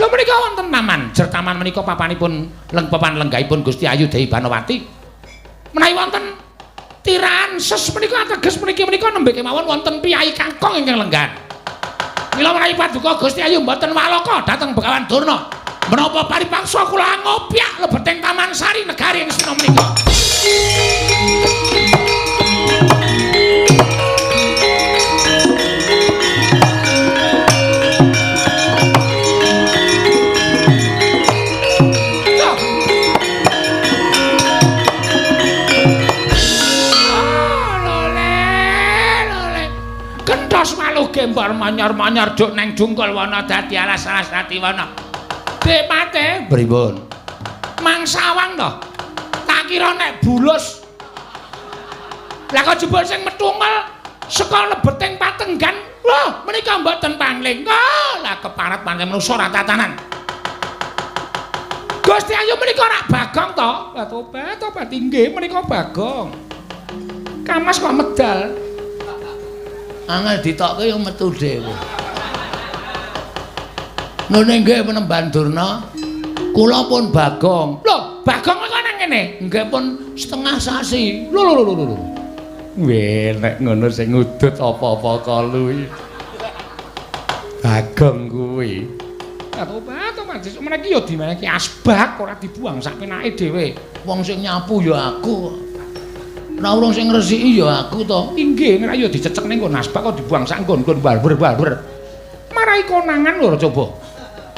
Lho menika wonten taman. Jer taman menika papanipun papan lenggahipun Gusti Ayu Dewi Banowati. Menawi wonten tiraan ses menika ateges menika nembe kemawon wonten piyai Kangkong ingkang lenggan. Mila menawi paduka Gusti Ayu mboten waloka dhateng Begawan Durna. Menapa paripaksa kula ngopyak lebeting Taman Sari Negari ing Sina menika. Kentos maluh gembar manyar-manyar duk neng jungkul wana dadi alas-alas dadi wana. Dek mate pripun? Mangsawang to. Tak kira nek bulus. Lah kok jebul sing metungel saka lebeting Patenggan. Lho, menika mboten pangling. Lah keparat pancen manusa ra tatanan. Gusti Ayu menika rak Bagong to? Lah tobat inggih menika Bagong. Kamas kok medal. Angel ditokke yo metu dhewe. Nune nggih penemban Durna, kula pun Bagong. Lho, Bagong kok nang kene? Nggih pun setengah sasi. Lho. Weh, nek ngono sing ngudut apa-apa kalu iki. Bagong kuwi. Tobat, sesuk meniki yo dimeneki asbak ora dibuang sak penake dhewe. Wong sing nyapu yo aku. Ora wong sing ngresiki ya aku to. Inggih, nek ayo dicecek ning nggon asbak kok dibuang sak nggon-nggon barber. Marai konangan lho coba.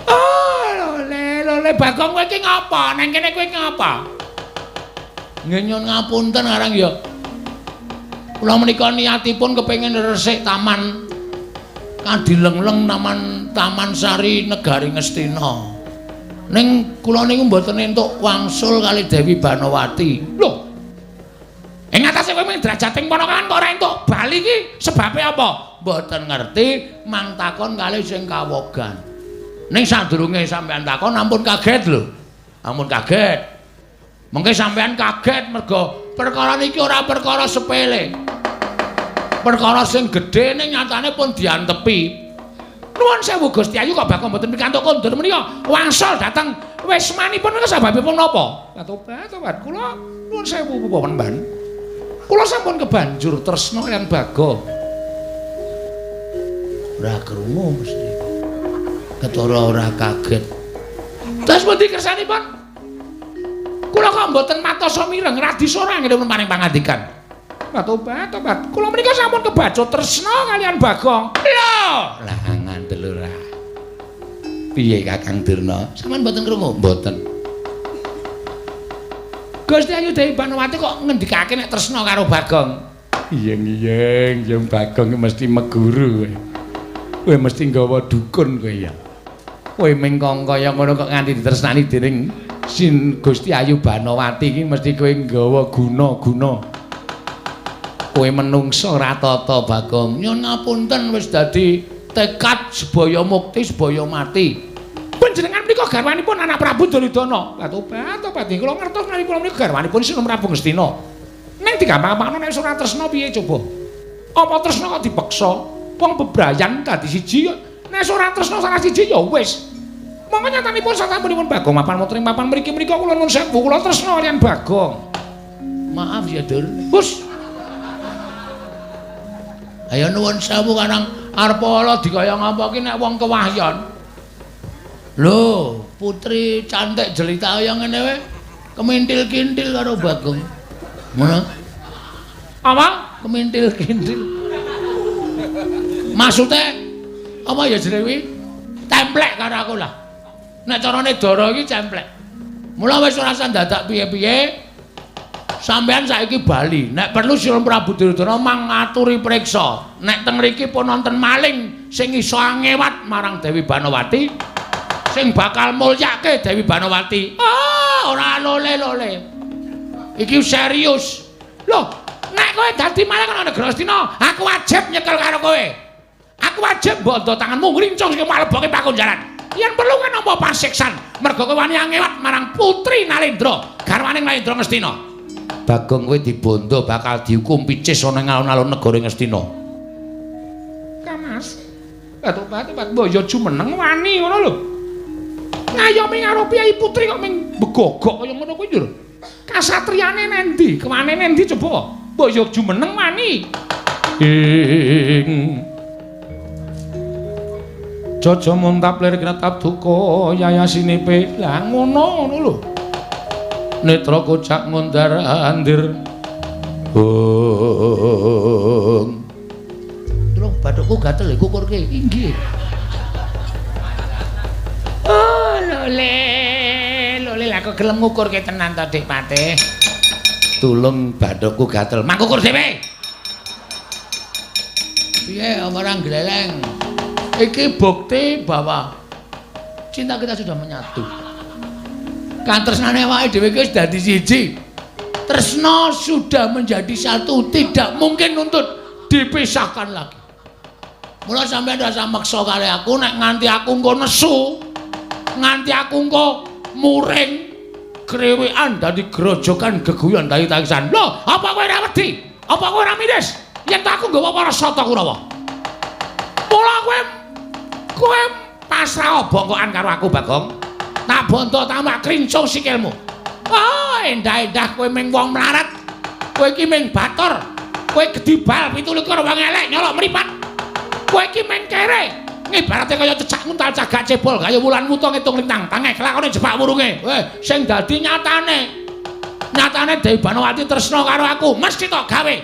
Oh, lole Bagong kowe iki ngapa? Nang kene kowe iki ngapa? Nggih nyun ngapunten arang ya. Kula menika niatipun kepengin resik taman Kadilengleng Taman Sari Negari Ngastina. Ning kula niku mboten entuk wangsul kali Dewi Banowati. Lho, ing atase kowe mung drajating ponakan kok ora entuk bali iki sebabe apa? Mboten ngerti, mang takon kalih sing kawogan. Ning sadurunge sampean takon ampun kaget lho. Ampun kaget. Mengke sampean kaget mergo perkara niki ora perkara sepele. Perkara sing gedhe ning nyatane pun diantepi. Nuwun sewu Gusti Ayu kok bakal mboten pikantuk kondur menika wangsul dhateng wismanipun menika sebabipun napa? Tobat kula nuwun sewu Paman. Kula sampun kebanjur tresna kaliyan Bagong. Ora krungu mesti. Ketara ora kaget. Terus pundi kersanipun? Kula kok mboten matos mireng radi sorang ngene paring pangandikan. Tobat. Kula menika sampun kebacut tresna kaliyan Bagong. Lho, lah ngandel ora. Piye Kakang Durna? Sampeyan mboten krungu? Mboten. Gusti Ayu Dewi Banowati kok ngendikake nek tresna karo Bagong. Iyeng Bagong mesti meguru kowe. Kowe mesti nggawa dukun kowe ya. Kowe mengkong kaya ngono kok nganti ditresnani dening Sin Gusti Ayu Banowati iki mesti kowe nggawa guna-guna. Kowe menungso ora tata Bagong. Nyun ngapunten wis dadi tekad sebaya mukti sebaya mati. Panjenengan menika garwanipun anak Prabu Duryudana. Lah tobat kula ngertos menawi kula menika garwanipun Sina Prabu Ngastina. Ning digampang-gampangno nek ora tresna piye coba? Apa tresna kok dipeksa? Wong bebrayan dadi siji nek ora tresna salah siji ya wis. Monggo nyatanipun sasampunipun Bagong mapan mutring papan mriki menika kula nuwun sewu kula tresna kaliyan Bagong. Maaf ya Dur. Hus. Ayo nuwun sewu Kanang arep ala dikaya ngapa ki nek wong kewahyon. Lho, putri cantik jelita kaya ngene wae kemintil-kintil karo Bagong. Ngono. Apa? Kemintil-kintil. Maksude apa ya jenenge kuwi? Templek karo aku lah. Nek carane Dara iki templek. Mula wis ora usah dadak piye-piye. Sampeyan saiki bali. Nek perlu Sira Prabu Duryudana mangaturi priksa. Nek teng mriki pun wonten maling sing iso ngewat marang Dewi Banowati. Sing bakal mulyake Dewi Banowati. Ora lole-lole. Iki serius. Loh, nek kowe dadi maling ana negara Astina, aku wajib nyekel karo kowe. Aku wajib bondo tanganmu ngrincung sing maleboke pakunjaran. Yen perlu kan nampa pasiksan, mergo kowe wani ngewat marang Putri Nalendra, garwaning Nalendra Ngastina. Bagong kowe dibondo bakal dihukum picis ana ing alun-alun negara Ngastina. Kamas. Tobat mbok yo jumeneng wani ngono lho. ngayomi karo Piyai Putri kok ming begogok kaya ngono kuwi lho. Kasatriyane nendi? Kewane nendi coba? Mbok yo jumeneng wani. Jojo muntap lir kinatap duka yayasinipe. Lah ngono lho. Netra kocak ngundar andir. Tulung bathukku gatel iku kukurke. Inggih. Oh, lole aku gelem ngukurke tenan to, Dik Patih. Tulung bathukku gatel. Mangkukur dhewe. Piye orang gleleng? Iki bukti bahwa cinta kita sudah menyatu. Katresnane awake dhewe iki wis dadi siji. Tresna sudah menjadi satu, tidak mungkin untuk dipisahkan lagi. Mula sampeyan ndak usah maksa kali aku nek nganti aku engko nesu, nganti aku engko muring krewekan dadi grojokan geguyon dadi tangisan. Lho, apa kowe ora wedi? Apa kowe ora miris? Yen tak aku nggawa para sata Kurawa. Mula kowe pasrah bongkokan karo aku, Bagong. Tak bonto tambah krincung sikilmu. Oh, endah-endah kowe ming wong mlarat. Kowe iki ming batur. Kowe gedibal 17 wong elek nyolok mripat. Kowe iki ming kere. Ibarate kaya cecak nguntal cagak cebol kaya wulan muta ngitung lintang. Tangeh kelakone jebak wurunge. Sing dadi nyatane Dewi Banowati tresna karo aku, mesti tok gawe.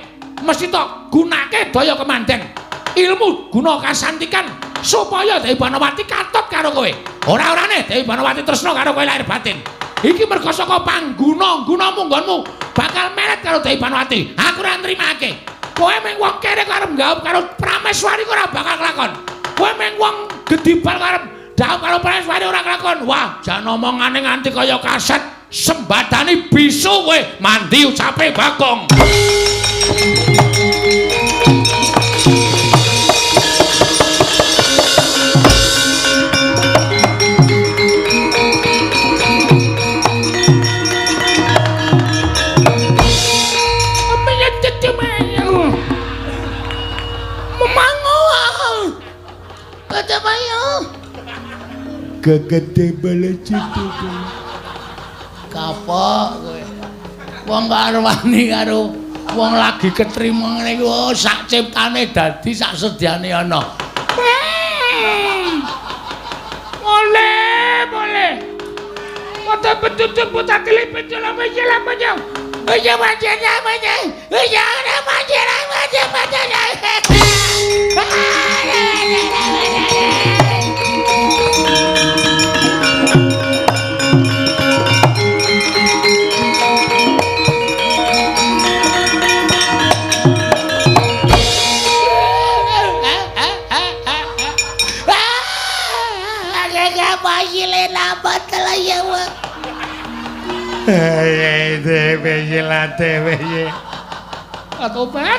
Mesti tok gunake daya kemanden. Ilmu guna kasantikan supaya Dewi Banowati katut karo kowe. Ora-orane Dewi Banowati tresna karo kowe lahir batin. Iki mergo saka pangguna munggonmu bakal meret karo Dewi Banowati. Aku ora nrimake. Kowe mung wong kere karep nggaub karo Prameswari ora bakal kelakon. Kowe mung wong gedibal karep ndhauk karo Prameswari ora kelakon. Wah, jan omongane nganti kaya kaset sembadani bisu kowe mandi ucape Bagong. Gegede bala citu. Kapok kowe. Wong karo wani karo wong lagi ketrima ngene iki sak ciptane dadi sak sediane ana. Boleh. Kota betutu puta klip penjela panjang. Iya panjangnya. Iya ana panjang.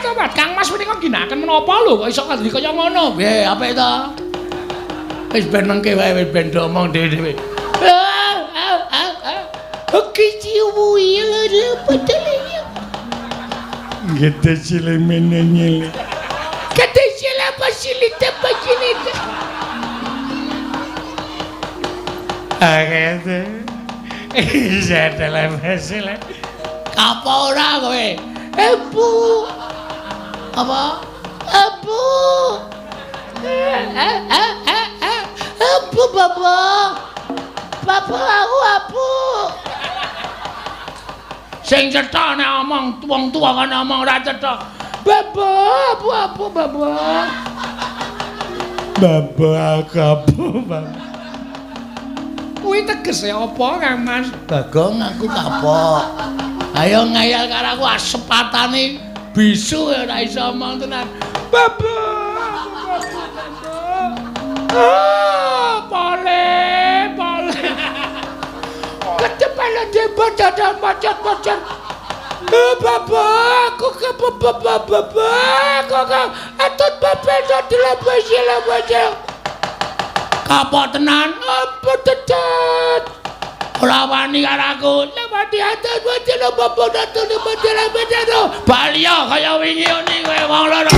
Tobat Kang Mas menika ginaken menapa lho kok iso dadi kaya ngono. Piye apik to? Wis ben mengke wae wis ben omong dhewe-dhewe. Oke ciumu ya betul ya. Gede cile menenye. Gede cile pasilita. Agete. Iya dalam hasil. Apa ora kowe? Ebu. Apa? Ebu. Ebu bapa. Bapa aku abu. Sing cetha nek omong wong tuwa kan omong ora cetha. Bapa, abu bapa. Bapa aku bapa. Kuwi tegese apa Kang Mas? Bagong aku kapok. Ayo ngayal karo aku asepatane bisu ora iso omong tenan. Baba. Boleh. Kecepatan jebot dadan macet-macet. Baba, aku ke baba. Kok atut baba dadi lebih. Kapok tenan, apa tetet? Ora wani karo aku. Lewati adat wajah lo bapa datang di badan. Balia kaya wingi ngene kowe wong loro.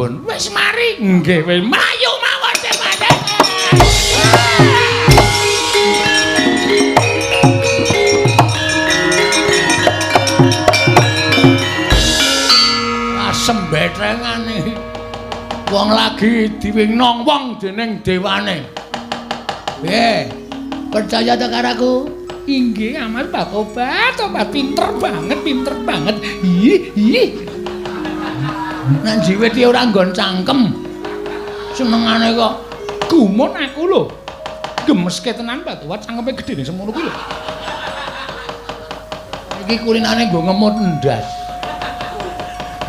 pripun? Wis mari. Nggih, wis mlayu mawon Mas. Sembetengane wong lagi diwingnong wong dening dewane. Piye? Percaya ta karaku? Inggih, Amal Pak Obat pinter banget. Ih. Nang jiwit ya ora nggon cangkem. Senengane kok gumun aku lho. Gemeske tenan Pak Obat cangkeme gedene semono kuwi lho. Iki kulinane nggo ngemut ndas.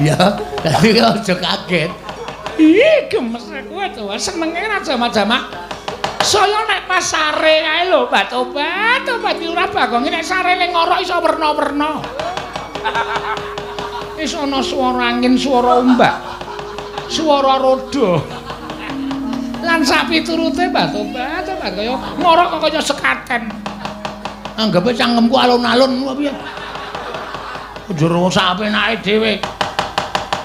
Ya, tapi aja kaget. Ih, gemes aku to, senenge ra jamak-jamak. Saya nek pasare ae lho, Mbak Tobat ora Bagong nek sarene ngorok iso werna-werna. Wis ana swara angin, swara ombak, swara roda. Lan sak piturute Mbak Tobat kaya ngorok kok kaya sekaten. Anggape cangkemku alun-alun apa piye? Jero sapenake dhewe.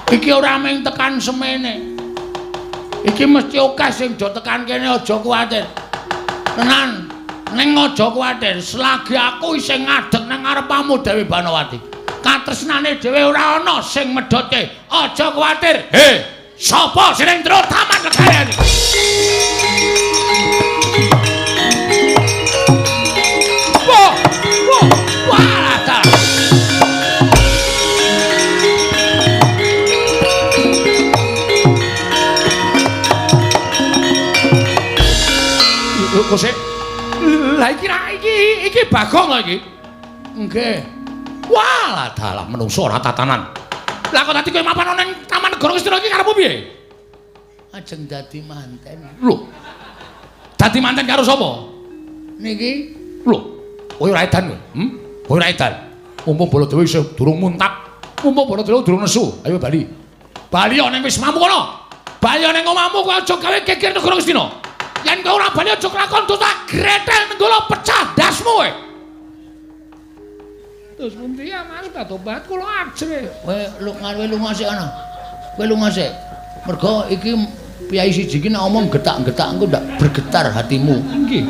Iki ora mung tekan semene. Iki mesti akeh sing do tekan kene aja kuwatir. Tenan, ning aja kuwatir, selagi aku isih ngadeg nang ngarepmu Dewi Banowati. Katresnane dhewe ora ana sing medhote. Aja kuwatir. He, sapa sing ndro taman legayane? Kosek. Lah iki Bagong lho iki. Nggih. Walah dalah menungso ora tatanan. Lah kok dadi kowe mapan ning Taman Negara Ngastina iki karepmu piye? Ajeng dadi manten. Lho. Dadi manten karo sapa? Niki. Lho. Kowe ora edan kowe. Kowe ora edan. Mumpung Baladewa isih durung muntak. Mumpung Baladewa durung nesu. Ayo bali. Bali ning wis mamu kono. Bali ning omahmu kowe aja gawe geger Negara Ngastina. Yen kowe ora bali aja kelakon tak gretel nenggolo pecah dasmu kowe. Terus pundi ya Mas Batobat kula ajre. Kowe lunga sik ana. Kowe lunga sik. Mergo iki piyai siji iki nek omong getak-getak engko ndak bergetar hatimu. Nggih.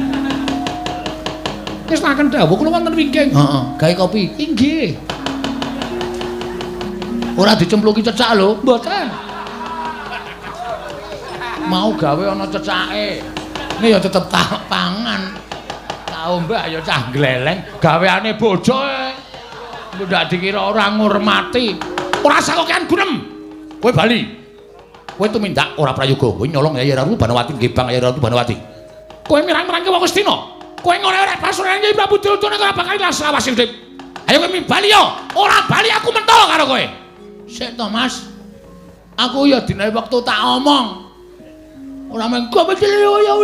Wis makan dawuh kula wonten wingking. Heeh, gawe kopi. Nggih. Ora dicempluki cecak lho. Mboten. Mau gawe ana cecake. Ini ya tetep pangan. Tau mbak ya cah gleleng. Gaweane bojo ndak dikira ora ngurmati. Ora sakokean gunem. Kowe bali. Kowe tumindak ora prayoga. Kowe nyolong Yayi Ratu Banowati nggih Bang Yayi Ratu Banowati. Kowe mirang-mirangke wong Astina. Kowe ngene ora pasurunan Yayi Prabu Duryudana ora bakal lawas urip. Ayo kowe bali yo. Ora bali aku mentol karo kowe. Sik to Mas. Aku ya dina wektu tak omong. Ora mengko becil ya.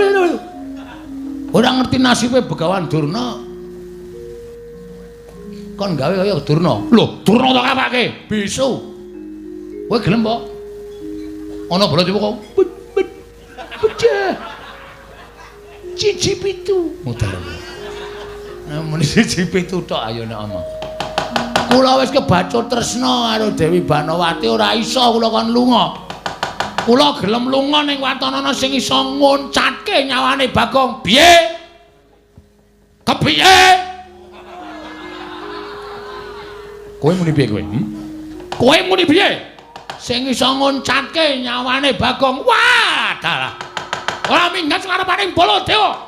Ora ngerti nasibe Begawan Durna. Kon gawe kaya Durna. Lho, Durna tak kapake. Bisu. Kowe gelem apa? Ana Baladewa kok. Pecah. Cici pitu. Mutar. Nah, muni cici pitu tok ayo nek omong. Kula wis kebacut tresna karo Dewi Banowati ora iso kula kon lunga. Kula gelem lunga ning watanana sing iso ngoncatke nyawane Bagong. Piye? Kepiye? Kowe muni piye kowe? Kowe muni piye? Sing iso ngoncatke nyawane Bagong. Wah, dalah. Ora minggat ngarepaning Baladewa.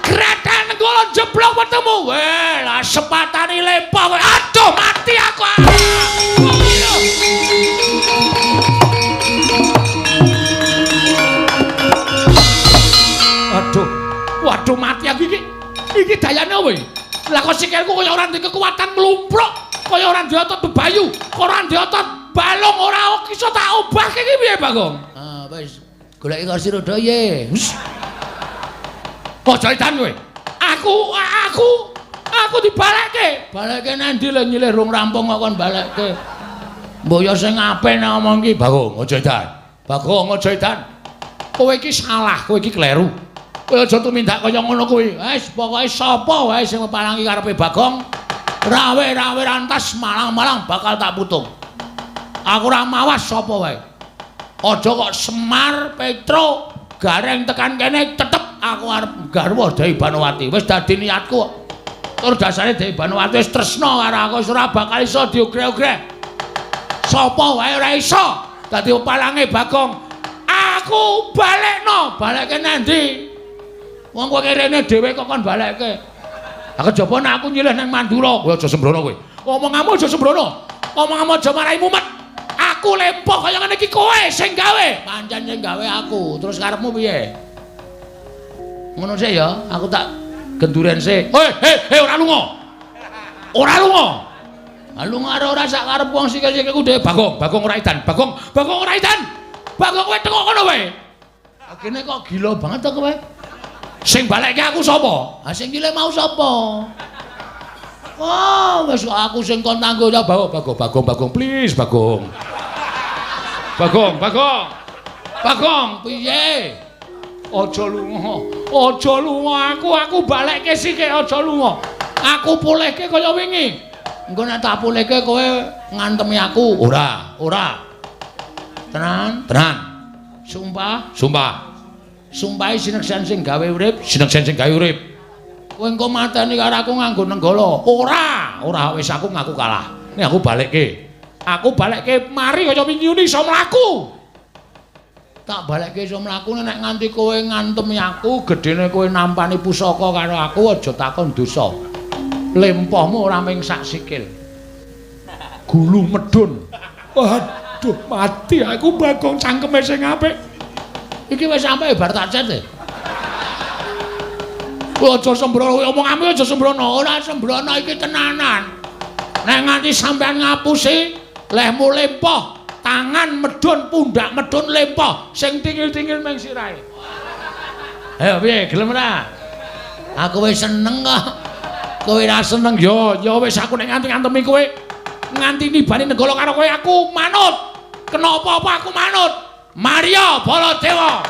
Gretel nenggala jeblok wetemu. Weh, lah sepatane lempah kowe. Aduh, mati aku. Waduh mati aku iki. Iki dayane apa iki? Lah kok sikilku kaya ora ndek kekuatan mlumpruk, kaya ora ndek otot bebayu, ora ndek otot balung, ora iso tak obahke iki piye, Bagong? Ah, wis. Goleki kursi roda ye. Wis. Aja edan kowe. Aku dibalekke. Balekke nang ndi lho nyilih rung rampung kok kon balekke. Mbok ya sing apik nek ngomong iki, Bagong, aja edan. Bagong, aja edan. Kowe iki salah, kowe iki kleru. Kowe aja tumindak kaya ngono kuwi. Wis pokoke sapa wae sing mepalangi karepe Bagong, rawe-rawe rantas malang-malang bakal tak putung. Aku ora mawas sapa wae. Aja kok Semar, Petro, Gareng tekan kene tetep aku arep garwa Dewi Banowati. Wis dadi niatku kok. Tur dasare Dewi Banowati wis tresna karo aku, wis ora bakal iso diugreh-ugreh. Sapa wae ora iso dadi palange Bagong. Aku balekno, balekke nendi? Wong kowe kene dhewe kok kon balekke. Lah kejaba nek aku nyilih nang Mandura, kowe aja sembrono kowe. Omonganmu aja sembrono. Omonganmu aja marai mumet. Aku lempoh kaya ngene iki kowe sing gawe. Pancen sing gawe aku. Terus karepmu piye? Ngono sih ya, aku tak genduren sih. Hei, ora lunga. Ora lunga. Lunga ora sak karep wong sikil-sikilku dhewe. Bagong ora edan. Bagong ora edan. Bagong kowe teko kono kowe. Kene kok gila banget to kowe. Sing balekke aku sapa? Ha sing nyilih mau sapa? Oh, wis aku sing kon tanggo ya Bagong, please Bagong. Bagong, piye? Aja lunga. Aku balekke sikik aja lunga. Aku pulihke kaya wingi. Engko nek tak pulihke kowe ngantemi aku. Ora. Tenan. Sumpah. Sumpahe sineksen sing gawe urip. Kowe engko mateni karo aku nganggo nenggala. Ora wis aku ngaku kalah. Nek aku balekke mari kaya wingi iso mlaku. Tak balekke iso mlaku nek nganti kowe ngantemi aku, gedene kowe nampani pusaka karo aku aja takon dosa. Lempohmu ora ming sak sikil. Gulu medun. Waduh, mati aku Bagong cangkeme sing apik. Iki wis sampe bar tak cet. Aja sembrono, omonganmu aja sembrono. Ora sembrono iki tenanan. Nek nganti sampean ngapusi, lehmu lempoh, tangan medun, pundak medun lempoh, sing tingil-tingil ming sirahe. Ayo piye, gelem ora? Aku wis seneng kok. Kowe ora seneng ya wis aku nek nganti-ngantemi kowe nganti nibani nenggala karo kowe aku manut. Kena apa-apa aku manut. Maria Baladewa.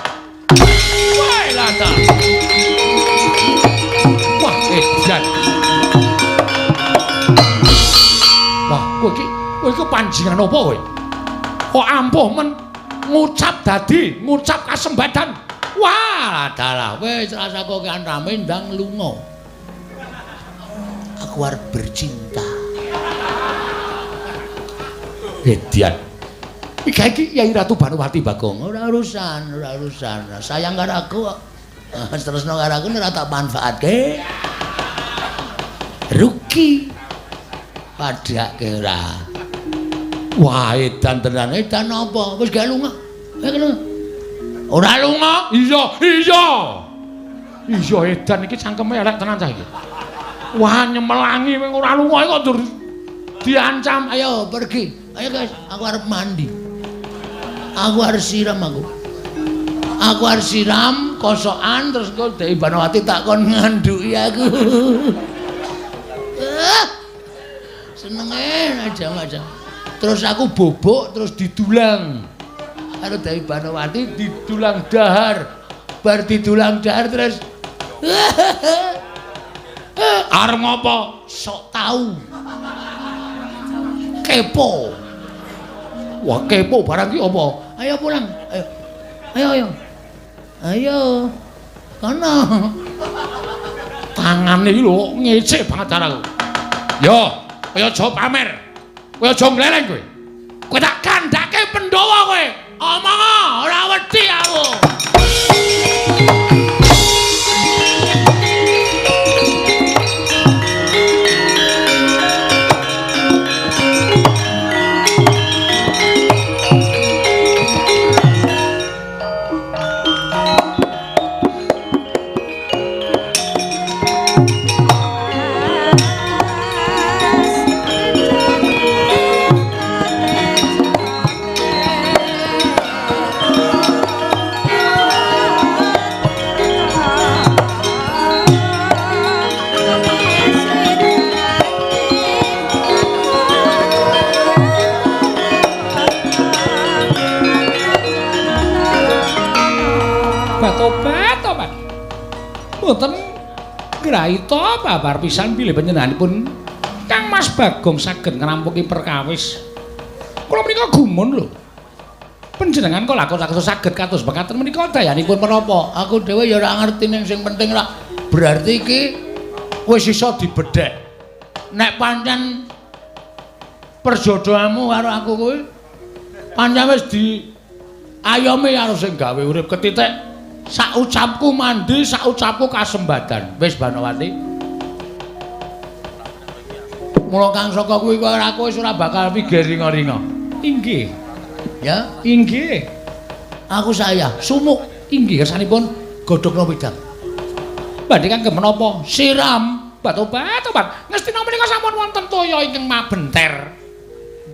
Wae lata. Wah, edan. Wah, kowe iki panjingan apa kowe? Kok ampuh men ngucap kasembadan. Wah, dalah wis rasa kok kan rame ndang lunga. Aku arep bercinta. Edian. Iki Yai Ratu Banowati Bagong. Ora urusan. Sayang karo aku kok. Tresno karo aku ora tak manfaatke. Rugi. Padake ora. Wah, edan tenan. Edan apa? Wis gak lunga. Ora lunga? Iya. Iya edan iki cangkeme elek tenan cah iki. Wah, nyemelangi wing ora lunga kok dur diancam. Ayo pergi. Ayo guys, aku arep mandi. Aku arep siram aku. Aku arep siram kosokan terus kok Dewi Banowati tak kon nganduki aku. Senenge aja. Terus aku bobok terus didulang. Karo Dewi Banowati didulang dahar. Bar didulang dahar terus arep ngopo? Sok tau. Kepo. Wah, kepo barang ki apa? Ayo pulang. Ayo. Kono. Tangane iki lho ngecek banget karo aku. Yo, kaya aja pamer. Kowe aja gleleng kowe. Kowe tak kandhake Pandhawa kowe. Omong ora wedi aku. Tobat. Mboten graita babar pisan bilih panjenenganipun Kang Mas Bagong saged ngrampungi perkawis. Kula menika gumun lho. Panjenengan kok lakon saged kados mekaten menika dayanipun menapa? Aku dhewe ya ora ngerti ning sing penting rak berarti iki wis iso dibedhek. Nek pancen perjodohanmu karo aku kuwi pancen wis diayomi karo sing gawe urip ketitik sak ucapku mandi, sak ucapku kasembadan. Wis Banowati. Mula kang saka kuwi kok aku wis ora bakal pikir ringa-ringa. Inggih. Ya, inggih. Aku saya sumuk inggih kersanipun godhog wedang. Badhe kangge menapa? Siram obat-obat. Ngestina menika sampun wonten toya ingkang mabenter.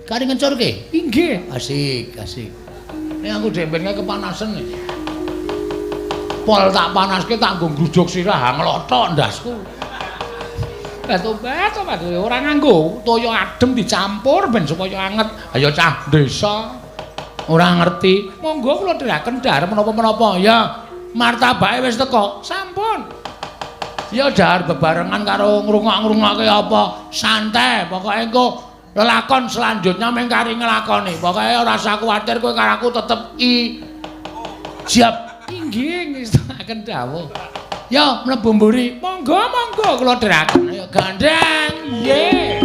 Kari ngencurke? Inggih. Asik. Nek aku dhewe kepanasan. Pol tak panaske tak nggo ngrujuk sirah nglothok ndasku. Obat ora nganggo toya adem dicampur ben supaya anget. Ayo cah desa. Ora ngerti. Monggo kula dheraken dhahar menapa-menapa. Ya, martabake wis teko. Sampun. Ya dhahar bebarengan karo ngrungok-ngrungokke apa? Santai. Pokoke engko lelakon selanjutnya mung kari nglakoni. Pokoke ora usah kuwatir kowe karo aku tetep siap. Inggih, ngestakaken dawuh. Ya, mlebu mburi. Monggo kula dheraken. Ayo gandeng. Nggih.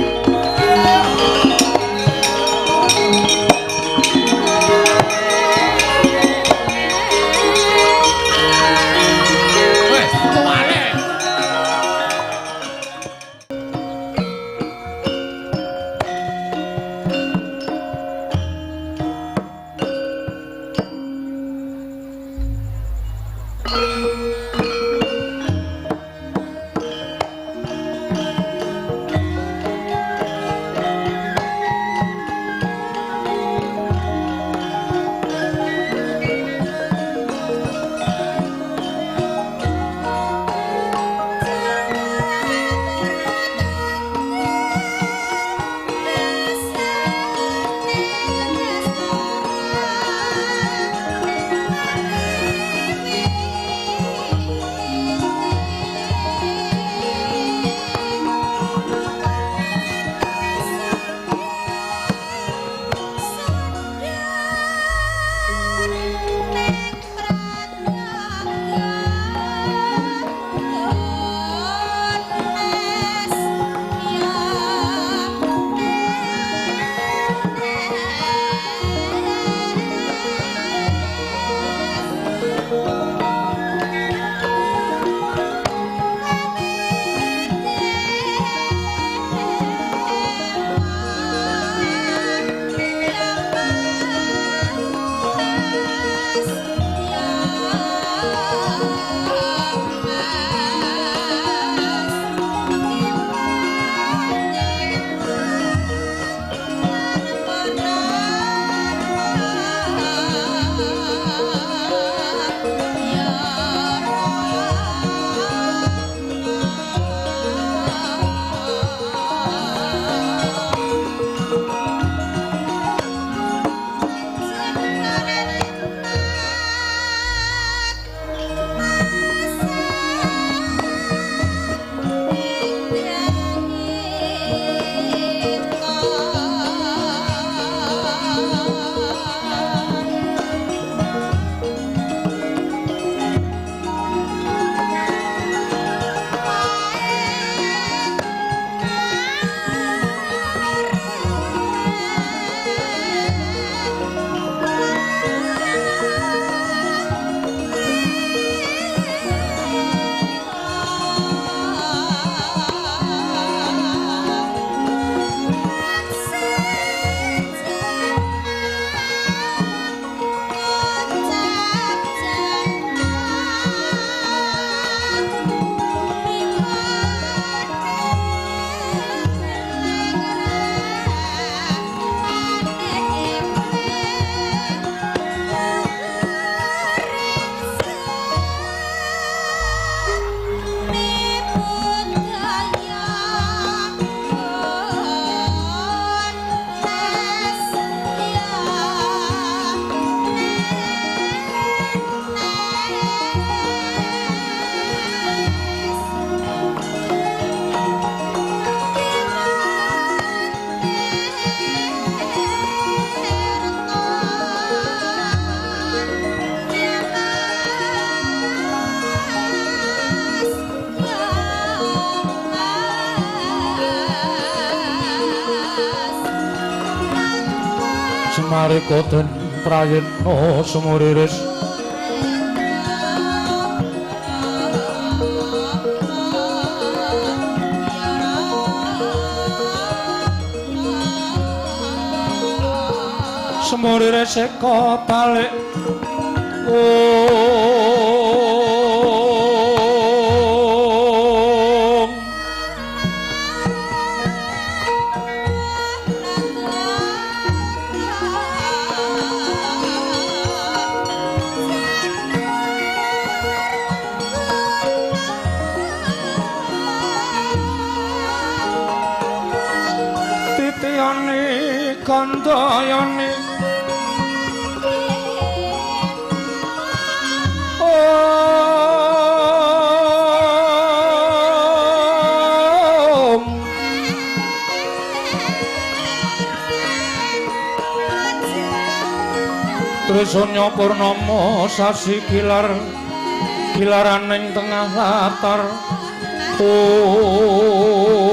marikoten prayitna sumuriris sumuriris seka balik Kandayani Om Trisanya purnama sasi kilaraning tengah latar Om